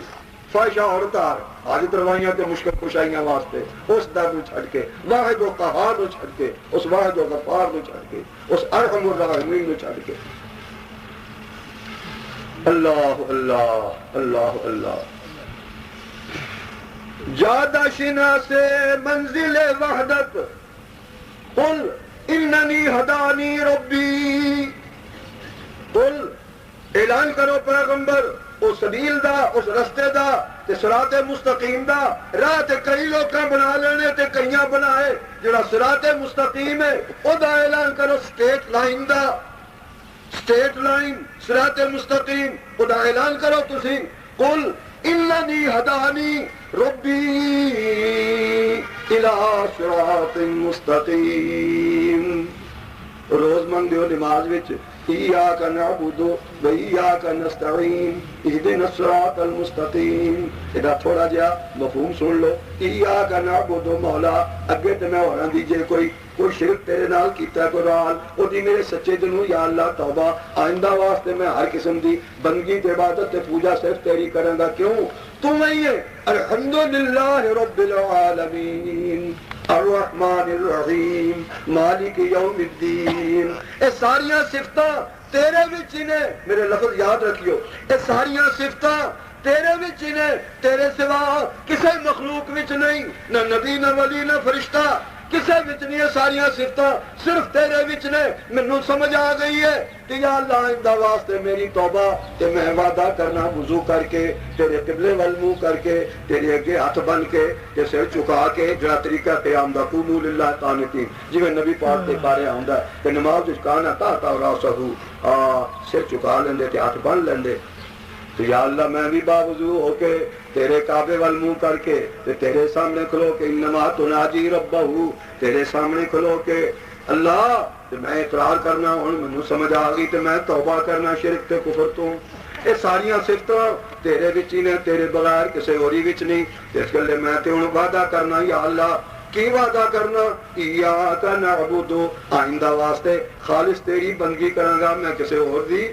فاحشہ عورتار حاجت روائیاں تے مشکل کشائیاں واسطے اس در نو چھڈ کے واحد و قہار نو چھڈ کے اس واحد و غفار نو چھڈ کے اس ارحم الراحمین نو چھڈ کے اللہ اللہ اللہ اللہ زیادہ شناس منزل وحدت قل اننی ہدانی ربی قل اعلان کرو پیغمبر اس سبیل دا، اس رستے دا تے صراط مستقیم دا راہ تے کئی لوکاں بنا لینے تے کئیاں بنائے، جڑا صراط مستقیم ہے او دا اعلان کرو، سٹیٹ لائن دا، سٹیٹ لائن صراط مستقیم او دا اعلان کرو تسی، قل اننی ہدانی ربی الی صراط مستقیم۔ روز منگدے نماز وچ ایاک نعبد و ایاک نستعین اہدنا الصراط المستقیم، ادا تھوڑا جہا مفہوم سن لو، ایاک نعبد مولا اگے تے میں ہوراں دی جے کوئی شرک تیرے نال کیتا ہے قرآن او دی میرے سچے دلوں یا اللہ توبہ، آئندہ واسطے میں ہر قسم دی بندگی تے عبادت تے پوجا صرف تیری کروں گا، کیوں تو وہی ہے الحمدللہ رب العالمین الرحمن الرحیم مالک یوم الدین۔ اے ساریاں صفتاں تیرے وچ نے، میرے لفظ یاد رکھیو، اے ساریاں صفتاں تیرے وچ نے، تیرے سوا کسے مخلوق وچ نہیں، نہ نبی نہ ولی نہ فرشتہ کسے وچ نہیں، ہے ساریاں صفتاں صرف تیرے وچ نے۔ مینوں سمجھ آ گئی ہے کہ یا اللہ آئندہ واسطے میری توبہ تے میں وعدہ کرنا وضو کر کے تیرے قبلے ول منہ کر کے تیرے اگے ہاتھ بن کے تے سر چکا کے جڑا طریقہ قیام دا قوموا للہ قانتین، جویں نبی پاک دے بارے آندا ہے کہ نماز وچ کانا تا راسہو، سر چکا لیندے تے ہاتھ بن لیندے، تو یا اللہ میں بھی باوضو ہو کے تیرے کعبے وال منہ کر کے تیرے سامنے کھلو کے انما تناجی ربہ، تیرے سامنے کھلو کے اللہ تے میں اقرار کرنا، ہن مینوں سمجھ آ گئی تے میں توبہ کرنا شرک تے کفر تو۔ اے ساریاں صفتاں تیرے وچ ہی نے، تیرے بغیر کسے ہوری وچ نہیں، اس گلے میں تے ہن وعدہ کرنا یا اللہ، کی وعدہ کرنا، ایاک نعبد، آئندہ واسطے خالص تیری بندگی کراں گا، میں کسے اور دی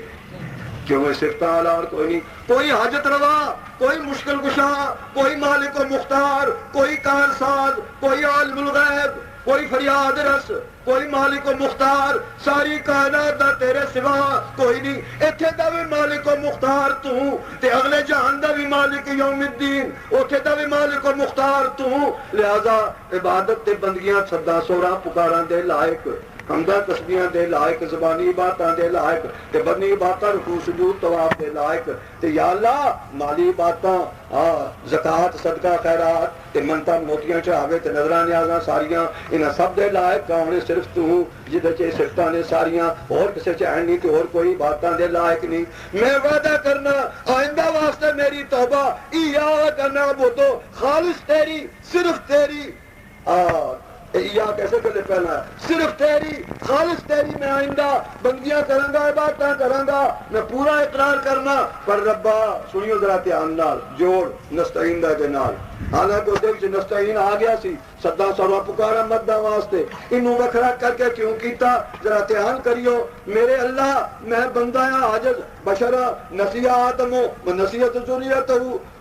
کیوں صفتاں اور کوئی نہیں، کوئی حاجت روا، کوئی مشکل کشا، کوئی مالک و مختار، کوئی کارساز، کوئی عالم الغیب، کوئی فریاد رس، کوئی مالک و مختار، ساری کائنات دا تیرے سوا کوئی نہیں، ایتھے دا بھی مالک و مختار تو تے اگلے جہان دا بھی مالک یوم الدین، اوتھے دا بھی مالک و مختار تو، لہذا عبادت تے بندگیاں صدا سوراں پکاراں دے لائق، حمدہ تسبیحاں دے لائق، زبانی عبادتاں دے لائق تے بدنی عبادتاں رکوع سجود طواف دے لائق، تے یا اللہ مالی عبادتاں زکوٰۃ صدقہ خیرات تے منتاں موتیاں چڑھاوے تے نظراں نیازاں ساریاں انہاں سب دے لائق کون صرف تو، جدے چ صفتاں نے ساریاں اور کسے چ نہیں تے اور کوئی عبادتاں دے لائق نہیں۔ میں وعدہ کرنا آئندہ واسطے میری توبہ ایاک نعبد، خالص تیری، صرف تیری، یا کیسے گلے پہنا ہے، صرف تیری، خالص تیری میں آئندہ بندگیاں کروں گا، عبادتاں کروں گا، میں پورا اقرار کرنا، پر ربا سنیو ذرا دھیان نال جوڑ نستعین دا دے نال، حالانکہ اس وچ نستعین آ گیا سی، سدا سروا پکارا مداں واسطے، انہوں وکھرا کر کے کیوں کیتا، ذرا دھیان کریو، میرے اللہ میں بندہ عاجز بشرا، نسی آدم و نسیت ذریت،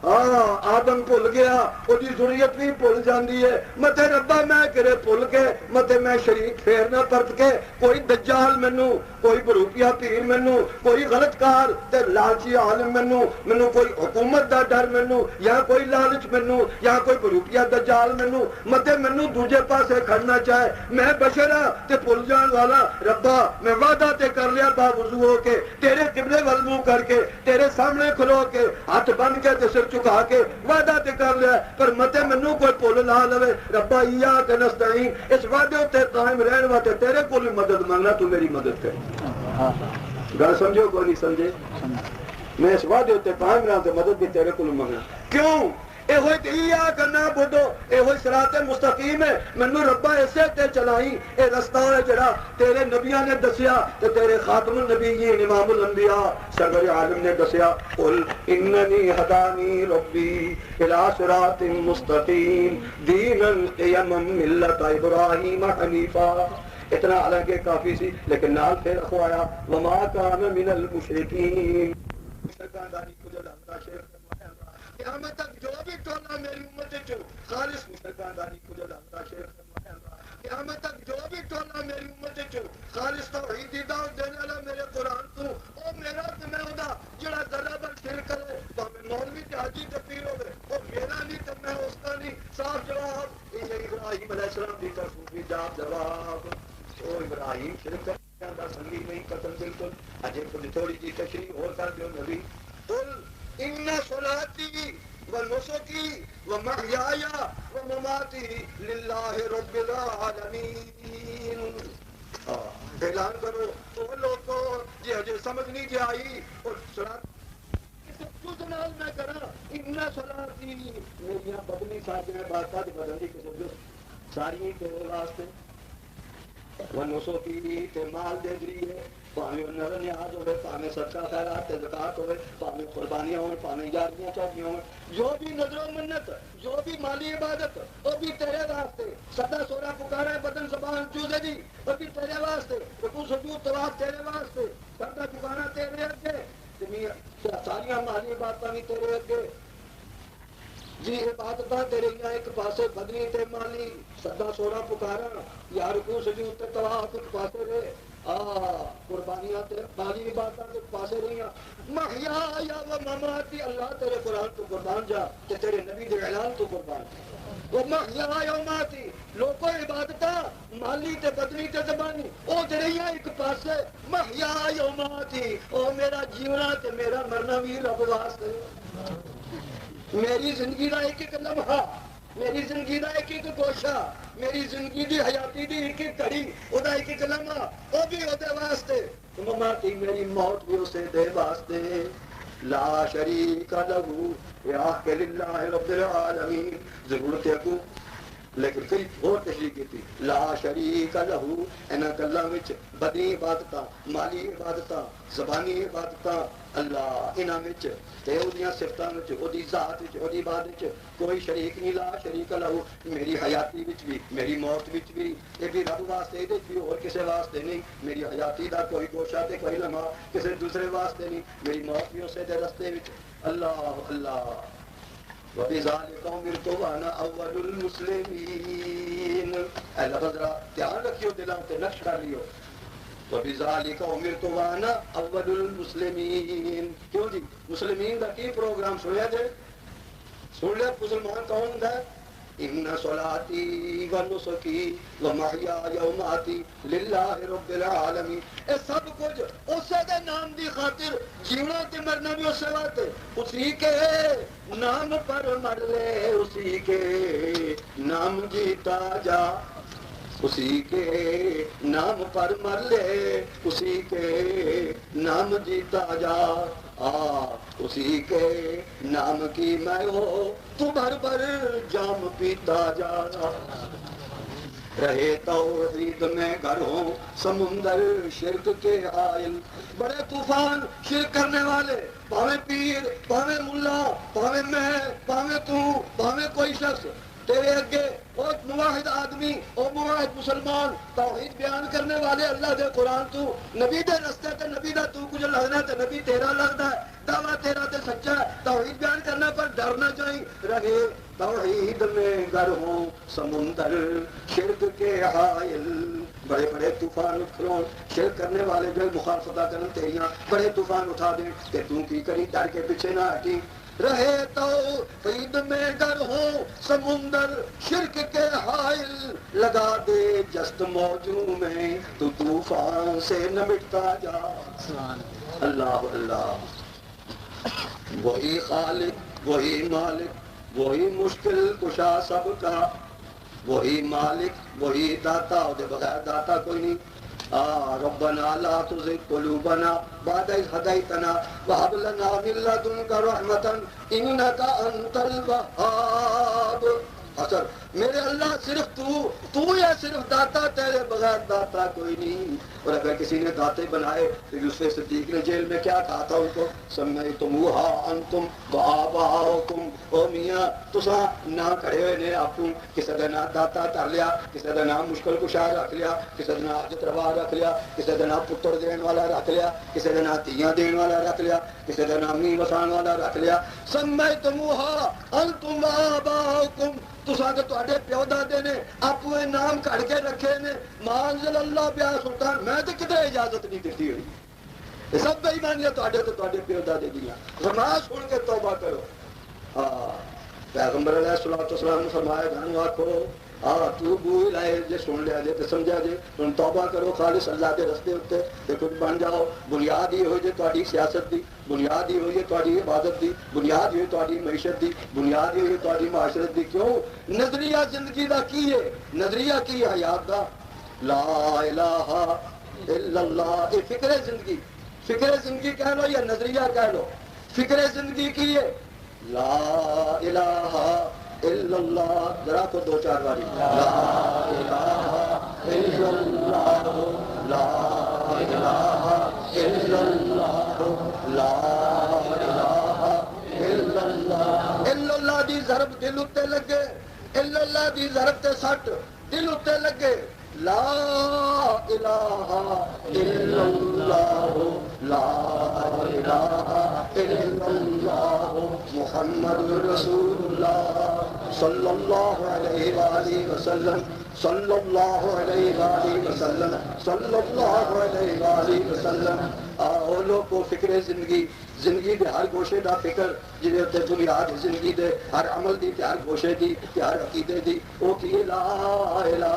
آدم بھول گیا، وہی ذریت بھی بھول جاندی ہے، متے ربا میں کرے بھول کے، متے میں شریک پھیر نہ پرت کے، کوئی دجال مینوں، کوئی بروپیا پیر مینوں، کوئی غلط کار تے لالچی عالم مینوں کوئی حکومت دا ڈر مینوں، یا کوئی لالچ مینوں، یا کوئی بروپیا دجال مینوں، متے مینوں دوجے پاسے کھڑنا چاہے، میں بشرا تے بھول جان والا، ربا میں وعدہ تے کر لیا باوضو ہو کے، تیرے قبلے ول منہ کر کے، تیرے سامنے کھلو کے، ہاتھ بن کے تے سر چکا کے وعدہ تے کر لیا، پر متے مینوں کوئی بھول نہ لوے، ربا ایاک نستعین، اس وعدے تے قائم رہن واسطے تیرے کول مدد منگنا، تو میری مدد کر۔ گل سمجھو کوئی نہیں سمجھے، میں اس وعدے تے قائم رہا تے مدد بھی تیرے کول منگنا، کیوں؟ اے ہوئی ایاک نعبد، اے ہوئی صراط مستقیم ہے، مینوں ربا اسے تے چلائی، اے رستہ ہے جڑا تیرے نبیاں نے دسیا تے تیرے خاتم النبیین امام الانبیاء سرور عالم نے دسیا، قل اننی ہدانی ربی الی صراط مستقیم دینا قیما ملت ابراہیم حنیفا، اتنا حالانکہ کافی سی، لیکن نال پھر اخوایا وما کان من المشرکین، مشرکان داری کو جو لگتا شرک قیامت تک جو بھی ٹولا میری امت چو خالص مشرکان داری کو جو لگتا شرک قیامت تک جو بھی ٹولا میری امت چو خالص توحید دی دعوت دینے والا میرے قرآن تو او میرا تے میں ہودا جڑا ذرہ بر شرک کرے تو میں مولوی تے حاجی تے پیر ہوے او میرا نہیں تے میں اس کا نہیں، صاف جواب یہ ابراہیم علیہ السلام دی طرف بھی جواب، او ابراہیم شرک تسلی نہیں قتل بالکل اجے تھوڑی جی تشریح اور کر دیو نبی قل ان صلاتی ونسکی ومحیای ومماتی للہ رب العالمین. اعلان کرو تو لوگوں جی ہجے سمجھ نہیں جی آئی اور صلاۃ میں کرا ان صلاتی میریاں بدنی ساجیں باتاں بدنی کسے جو ساری تیرے واسطے ونسو کی تے مال دے ذریعے پاویں نظر نیاز ہوئے پاویں صدقہ خیرات تے زکات ہوئے پاویں قربانیاں ہوں پاویں یاریاں چوکیاں ہوں جو بھی نظر و منت جو بھی مالی عبادت وہ بھی تیرے واسطے سدا سورا پکارا ہے بدن زبان چوزے دی وہ بھی تیرے واسطے رکوع سجود طواف تیرے واسطے سدا پکارا تیرے اگے ساریاں مالی عبادتاں بھی تیرے اگے جی عبادتاں تیرے ایک پاسے بدنی تے مالی سدا سونا پکارا یا رکوع سجود تے طواف ایک پاسے رہے قربانیاں تے مالی عبادتاں ایک پاسے رہیاں محیا یا و مماتی اللہ تیرے قرآن تو قربان جا تے تیرے نبی دے اعلان تو قربان وہ محیا یا ماتی لوگوں عبادتاں مالی تے بدنی تے زبانی او تیرے ایک پاسے محیا یا ماتی او میرا جیونا تے میرا مرنا بھی رب واسطے میری زندگی کا ایک ایک لمحہ میری زندگی کا ایک ایک گوشہ میری زندگی دی حیاتی دی ایک ایک گھڑی وہ ایک ایک لمحہ وہ بھی وہ واسطے مماتی میری موت بھی اسے دے واسطے لا شریک لہو یا کہ للہ رب العالمین ضرورت ہے کو لیکن کئی اور تشریح کی تھی لا شریک لہو انہاں گلاں وچ بدنی عبادتاں مالی عبادتاں زبانی عبادتاں اللہ انہاں وچ تے اودیاں صفتاں وچ اودی ذات وچ اودی عبادت وچ کوئی شریک نہیں لا شریک لہو میری حیاتی وچ بھی میری موت وچ بھی یہ بھی رب واسطے دے بھی اور کسے واسطے نہیں میری حیاتی دا کوئی گوشہ تے کوئی لمحہ کسے دوسرے واسطے نہیں میری موت بھی اسے دے رستے وچ اللہ اللہ وَبِذَلِكَ أُمِرْتُ وَأَنَا أَوَّلُ الْمُسْلِمِينَ اے لفظ را دھیان رکھیو دلاں تے نقش کر لیو وَبِذَلِكَ أُمِرْتُ وَأَنَا أَوَّلُ الْمُسْلِمِينَ کیوں جی مسلمین دا کی پروگرام سنیا جے سن لے مسلمان کون ہوندا ہے ان صلاتی ونسکی ومحیای ومماتی للہ رب العالمین اے سب کچھ اسے دے نام دی خاطر جیونا تے مرنا بھی اسے واسطے اسی کے نام پر مر لے اسی کے نام جیتا جا اسی کے نام پر مر لے اسی کے نام جیتا جا اسی کے نام کی میں ہو تو بھر بھر جام پیتا جا رہے توحید میں گھر ہوں سمندر شرک کے حائل بڑے طوفان شرک کرنے والے پاویں پیر پاویں ملا پاویں میں پاویں تو پاویں کوئی شخص تیرے اگے اور موحد آدمی اور موحد مسلمان توحید بیان کرنے والے اللہ دے قرآن تو نبی دے رستے تے نبی دا تو کچھ لگنا تے نبی تیرا لگتا ہے دعویٰ تیرا تے سچا ہے توحید بیان کرنے پر ڈرنا چاہیے رہے توحید میں گر ہوں سمندر شرک کے حائل بڑے بڑے طوفان اٹھوں شرک کرنے والے جو مخالفتہ کرن تیریاں بڑے طوفان اٹھا دیں کہ تو کی کری ڈر کے پیچھے نہ ہٹی رہے تو عید میں گر ہو سمندر شرک کے حائل لگا دے جست موجوں میں تو طوفان سے نہ مٹتا جا اللہ اللہ وہی خالق وہی مالک وہی مشکل کشا سب کا وہی مالک وہی داتا دے بغیر داتا کوئی نہیں ربنا لا تزغ قلوبنا بعد إذ هديتنا وهب لنا من لدنك رحمة إنك أنت الوهاب اثر میرے اللہ صرف تو ہے صرف داتا تیرے بغیر داتا کوئی نہیں اور اگر کسی نے داتے بنائے تو یوسف صدیق نے جیل میں کیا کہا تھا ان کو سمیتموہا انتم وآباؤکم او میاں تسا نہ کھڑے ہوئے نے آپ کسی دا نام داتا تر لیا کسی دا نام مشکل کشا رکھ لیا کسی دا نام حاجت روا رکھ لیا کسی دا نام پتر دین والا رکھ لیا کسی دا نام تیاں دین والا رکھ لیا کسی دا نام می وسان والا رکھ لیا سمیتموہا انتم وآباؤکم تسا کہ تواڈے پیو دادے نے اپنے نام کڑ کے رکھے نے مانزل اللہ بیا سلطان میں تو کدھر اجازت نہیں دیتی ہوئی سب بے ایمانیاں تواڈے تے تواڈے پیو دادے دیاں نماز سن کے توبہ کرو پیغمبر علیہ الصلوۃ والسلام نے فرمایا گھنوں آکھو توبو الیہ جے سن لیا جے تے سمجھا جے ہن توبہ کرو خالص اللہ دے رستے اتے تے کچھ بن جاؤ. بنیاد ہی ہوئی جے تہاڈی سیاست دی, بنیاد ہی ہوئی ہے تہاڈی عبادت دی, بنیاد ہی ہوئی تہاڈی معیشت دی, بنیاد ہی ہوئی تہاڈی معاشرت دی. کیوں؟ نظریہ زندگی دا کی ہے, نظریہ کی ہے حیات دا, لا الہ الا اللہ. یہ فکر زندگی, فکر زندگی کہہ لو یا نظریہ کہہ لو, فکر زندگی کی ہے لا الہ الا اللہ. ذرا کو دو چار باری لا الہ الا اللہ, لا الہ الا اللہ, لا الہ الا اللہ. الا اللہ دی ضرب دل اتے لگے, الا اللہ دی ضرب تے سٹ دل اتے لگے. لا الہ الا اللہ, لا الہ الا اللہ, محمد رسول اللہ صلی اللہ علیہ وآلہ وسلم, صلی اللہ علیہ وآلہ وسلم, صلی اللہ علیہ وآلہ وسلم. آؤ لوگو فکر زندگی, زندگی دے ہر گوشے دا فکر جہدے اتنے بنیاد زندگی دے ہر عمل دی تے ہر گوشے دی تے ہر عقیدے دی او کی لا الہ الا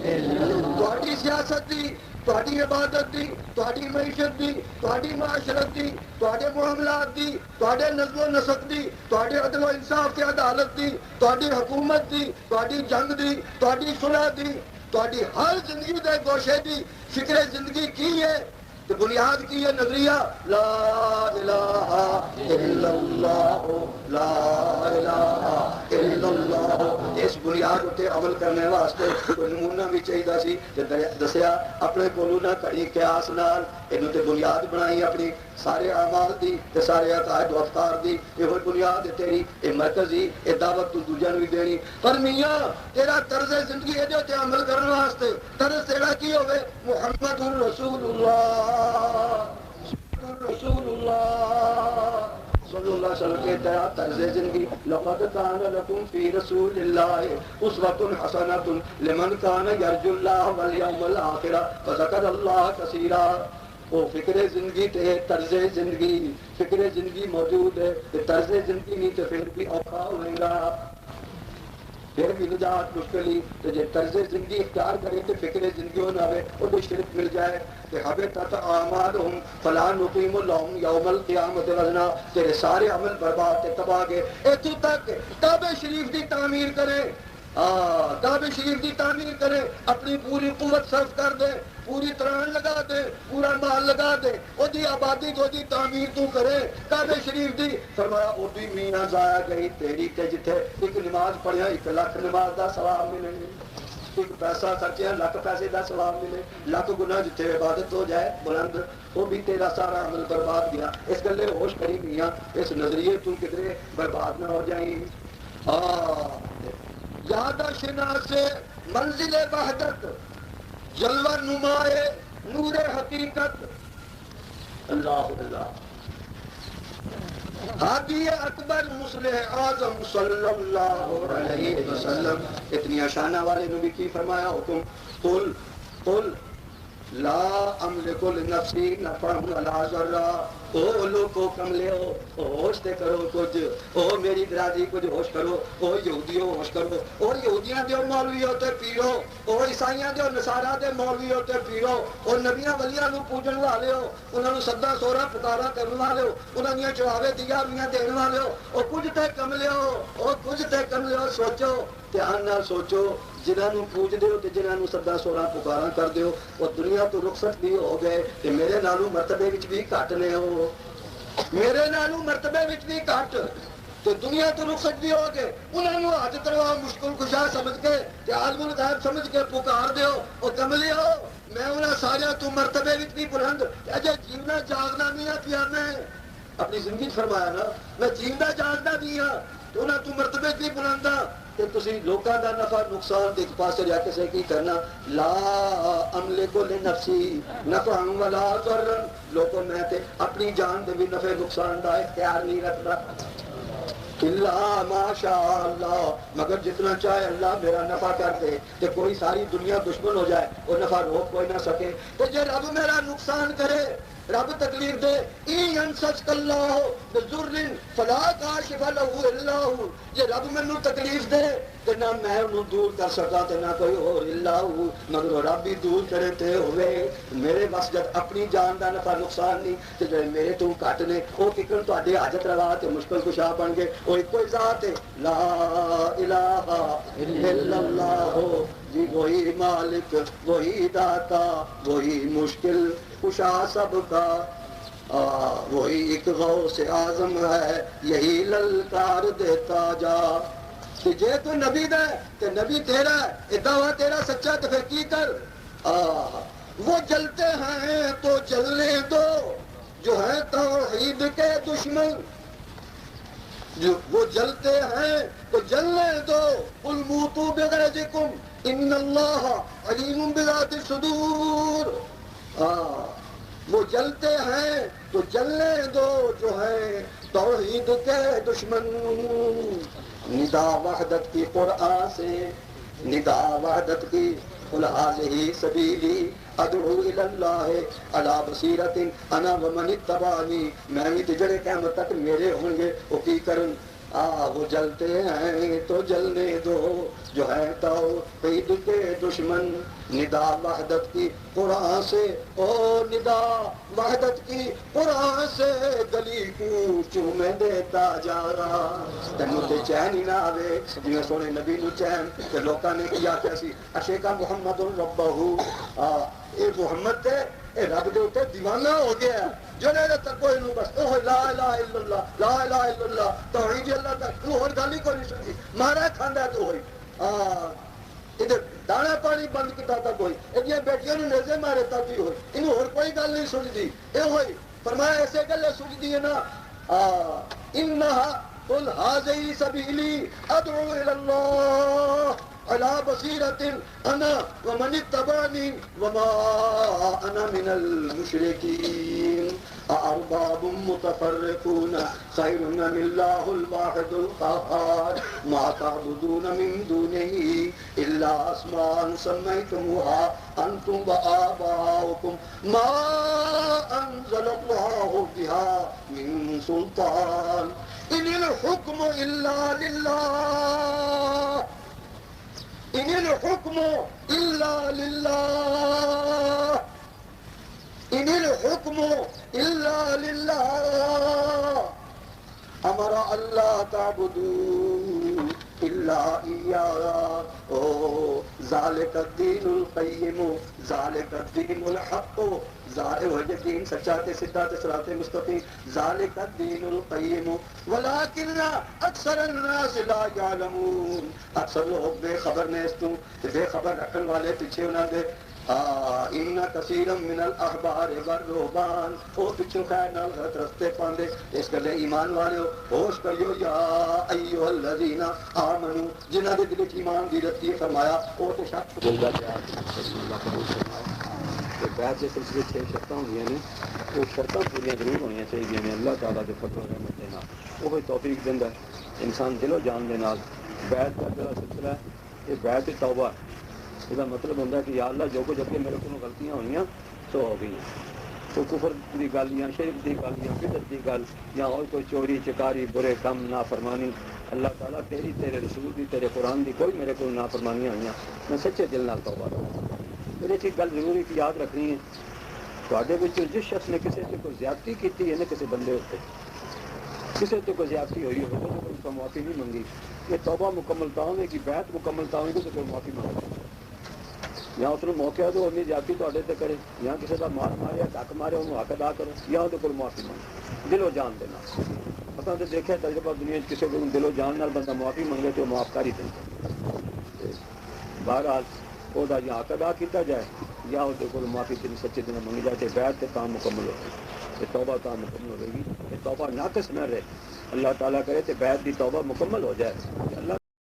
اللہ. تہاڈی سیاست دی, تہاڈی عبادت دی, تہاڈی معیشت دی, تہاڈی معاشرت دی, تہاڈے معاملات دی, تہاڈے نظم و نسق دی, تہاڈے عدل و انصاف تے عدالت دی, تہاڈی حکومت دی, تہاڈی جنگ دی, تہاڈی صلح دی, تہاڈی ہر زندگی دے گوشے دی فکر زندگی کی ہے تو بنیاد کی ہے نظریہ لا الہ الا اللہ, لا الہ الا اللہ. اس بنیاد اتنے عمل کرنے واسطے کوئی نمونہ بھی چاہیے سی دسیا اپنے کولو نہ کڑی قیاس نال اینو تے بنیاد بنائی اپنی سارے اعمال دی تے سارے عقائد و افکار دی. یہ بنیاد ہے تیری, یہ مرکز ہی, یہ دعوت تو دوجا نو بھی دینی. پر میاں تیرا طرز زندگی ہے جو تے عمل کرنے واسطے طرز تیرا کی ہوئے محمد رسول اللہ, رسول اللہ صلی اللہ علیہ وسلم کے تیرا طرز زندگی. لقد کان لکم فی رسول اللہ اسوۃ حسنۃ لمن کان یرجو اللہ والیوم الآخر وذکر اللہ کثیرا. وہ فکر زندگی تے طرز زندگی, فکر زندگی موجود ہے تے طرز زندگی نہیں تو پھر بھی اوکھا ہوئے گا, پھر بھی نجات مشکل ہی. تو جب طرز زندگی اختیار کرے تو فکر زندگی نہ ہوئے اور کوئی شرک مل جائے کہ حبطت اعمالہم فلا نقیم لہم یوم القیامت وزنا. تیرے سارے عمل برباد تے تباہ گئے. اتو تک کعبہ شریف دی تعمیر کرے, کعبہ شریف دی تعمیر کرے, اپنی پوری قوت صرف کر دے, پوری تران لگا دے, پورا مال لگا دے, او دی آبادی کو دی تعمیر تو کرے کعبہ شریف دی. فرمایا او دی مینا ضائع گئی تیری تے جتھے ایک نماز پڑھیا 1 لاکھ نماز دا ثواب ملے, ایک پیسہ خرچیا 1 لاکھ پیسے دا ثواب ملے, 1 لاکھ گناہ جتھے عبادت ہو جائے بلند وہ بھی تیرا سارا عمل برباد گیا. اس گلے ہوش کری میاں, اس نظریے تو کدھرے برباد نہ ہو جائیں. یاد شناس منزل وحدت جلوہ نمائے نور حقیقت. اللہ اللہ ہادی اکبر مصلح اعظم صلی اللہ علیہ وسلم. اتنی شانہ والے نے بھی کی فرمایا حکم قل قل لا املک لنفسی نفعا ولا ضرا. او لوگو کملے ہو, ہوش تے کرو کچھ, او میری برادری کچھ ہوش کرو, او یہودیوں ہوش کرو, او یہودیاں دیو مولویوں تے پیرو, او عیسائیاں دیو نصارا دے مولویوں تے پیرو, او نبیاں ولیاں نو پوجن والے ہو, انہاں نو سدا سورا پکارا کرن والے ہو, انہاں دیاں چڑھاوے دیا میاں دین والے ہو, او کچھ تے کملے ہو, او کچھ تے کملے ہو. سوچو, دھیان نال سوچو, جنہاں نو پوج دیو تے جنہاں نو سدا سورا پکارا کر دیو او دنیا تو رخصت بھی ہو گئے تے میرے نالوں مرتبے وچ بھی گھٹ نے ہو, میرے نالوں مرتبے وچ بھی گھٹ تو دنیا تو رخصت بھی ہو گئے. انہاں نو حاجت روا مشکل کشا سمجھ کے تے عالم الغیب سمجھ کے پکار دیو او کملی ہو. میں انہاں سارے تو مرتبے وچ بھی بلند اجے جیونا جاگنا میاں پیا میں اپنی زندگی فرمایا نا, میں جیوندا جاگدا بھی ہاں تو انہاں تو مرتبے بھی بلند ہاں. کہ تسی لوکاں دا نفع نقصان ایک پاسے جا کے سے کی کرنا. لا املک لنفسی نفعا ولا ضرا. لوگوں میں تے اپنی جان دے بھی نفع نقصان دا اختیار نہیں رکھتا الا ماشاء اللہ, مگر جتنا چاہے اللہ میرا نفع کر دے. کہ کوئی ساری دنیا دشمن ہو جائے اور نفع روک کوئی نہ سکے. تو جے رب میرا نقصان کرے رب تکلیف دے این ینسسک اللہ بضر فلا کاشف لہ الا ہو، جے رب مینوں تکلیف دے تے نہ میں انہوں دور کر سکا تے نہ کوئی اور الا ہو، مگر رب ہی دور کرے تے ہوئے میرے بس جد اپنی جان دا نفع نقصان نہیں تے جے میرے تو گھٹ نے او ککن تہاڈے حاجت روا تے مشکل کشا بن گئے، او کوئی ذات ہے لا الہ الا اللہ جی، وہی مالک وہی داتا وہی مشکل کشا سب کا، وہی ایک غوث اعظم ہے یہی للکار دیتا جا، کہ جے تو نبی دے تے نبی تیرا ہے، یہ دعویٰ تیرا سچا تو پھر کی کر، وہ جلتے ہیں تو جلنے دو جو ہیں توحید کے دشمن، جو وہ جلتے ہیں تو جلنے دو، قل موتوا بغیظکم ان اللہ علیم بذات الصدور، وہ جلتے ہیں تو جلنے دو جو ہیں توحید کے دشمن، ندا وحدت کی قرآن سے، ندا وحدت کی قل ھذہ سبیلی ادعو الی اللہ علی بصیرۃ انا ومن اتبعنی، میں بھی جڑے قیامت تک میرے ہوں گے وہ کی کرن، وہ جلتے ہیں تو جلنے دو جو ہے توحید کے دشمن، ندا وحدت کی قرآن سے، او ندا وحدت کی قرآن سے گلی کو چومے دیتا جا رہا، تینوں تے چین ہی نہ آوے جی سونے نبی نو چین تے لوکاں نے کیا سی عشقا محمد ربہ، اے محمد تے اے رب دے اوتے دیوانہ ہو گیا جڑے تک کوئی نو بس اوہ لا الہ الا اللہ لا الہ الا اللہ توحید اللہ تک تو اور گل ہی کوئی نہیں سکتی، مارا کھاندا تو ہوئی ادھر دانا پانی بند کیتا تھا کوئی، یہ بیٹیاں نے نیزے مارے تھا بھی ہوئی، انہوں اور کوئی گل نہیں سنتی، اے ہوئی فرمایا ایسے گلے سنتی ہے نا، انہا قل ھذہ سبیلی ادعو الی اللہ علی بصیرۃ انا ومن اتبعنی وما انا من المشرکین، ارباب متفرقون خیر ام اللہ الواحد القہار، ما تعبدون من دونہ الا اسماء سمیتموها انتم وآباؤکم ما انزل اللہ بها من سلطان، ان الحکم الا للہ، ان الحکم الا للہ، ان الحکم الا للہ، امر اللہ تعبدوا الا ایاہ، ذالک الدین القیم ذالک الدین الحق، ذالک دین سچا تے سیدھا تے صراط مستقیم، ذالک الدین القیم ولکن اکثر الناس لا یعلمون، اکثر لوگ بے خبر نے اس تو بے خبر رکھن والے پیچھے انہاں دے، ان کثیرا من الاحبار والرہبان، او پیچھے خیر نال غلط رستے پاندے، اس گلے ایمان والے ہوش کریو یا ایھا الذین آمنو، جنہاں دے دل وچ ایمان دی رتی فرمایا او تو شخص بولدا پیا اللہ قبول فرمائے کہ بیعت کے سلسلے 6 شرطاں ہوندیاں نے، وہ شرطاں پوریاں ضرور ہونیاں چاہیے نے، اللہ تعالیٰ دے فضل و رحمت دے نال وہ توفیق دیندا ہے انسان دل و جان دے نال۔ بیعت کا جڑا سلسلہ ہے یہ بیعت توبہ، اس کا مطلب ہوتا ہے کہ یا اللہ جو کچھ اگے میرے کو غلطیاں ہوئیاں سو ہو گئی، تو کفر کی گل یا شرک کی گل یا بدعت کی گل یا اور کوئی چوری چکاری برے کم نافرمانی، اللہ تعالیٰ تیری تیرے رسول کی تیرے قرآن کی کوئی میرے کو نافرمانیاں ہوئیاں، میں سچے دل نال توبہ کروں۔ میرے ایک گل ضروری کی یاد رکھنی ہے، تواڈے وچ جس شخص نے کسی سے کوئی زیادتی کی ہے نا، کسی بندے اتنے کسی سے کوئی زیادتی ہوئی ہو تو اس کا معافی نہیں منگی، یہ توبہ مکمل تا ہونے کی بیعت مکمل تا ہونے کی تو کوئی معافی مانگے، یا اس نے موقع تو اپنی زیادتی تے کرے، یا کسی کا مار مارے حق مارے انہوں حق ادا کرو، یا وہ کوئی معافی مانگے دل و جان دینا۔ اصل تو دیکھا تجربہ دنیا کسی کو دل و جان نال بندہ معافی منگے تو معاف کر ہی دیں، بہرحال وہ یا حق ادا کیا جائے یا وہ کوئی معافی دن سچے دن منگی جائے، بیعت کے کام مکمل ہو گئی، توبہ کام مکمل ہو گی، توبہ ناقص نہ رہے، اللہ تعالیٰ کرے تو بیعت کی توبہ مکمل ہو جائے، اللہ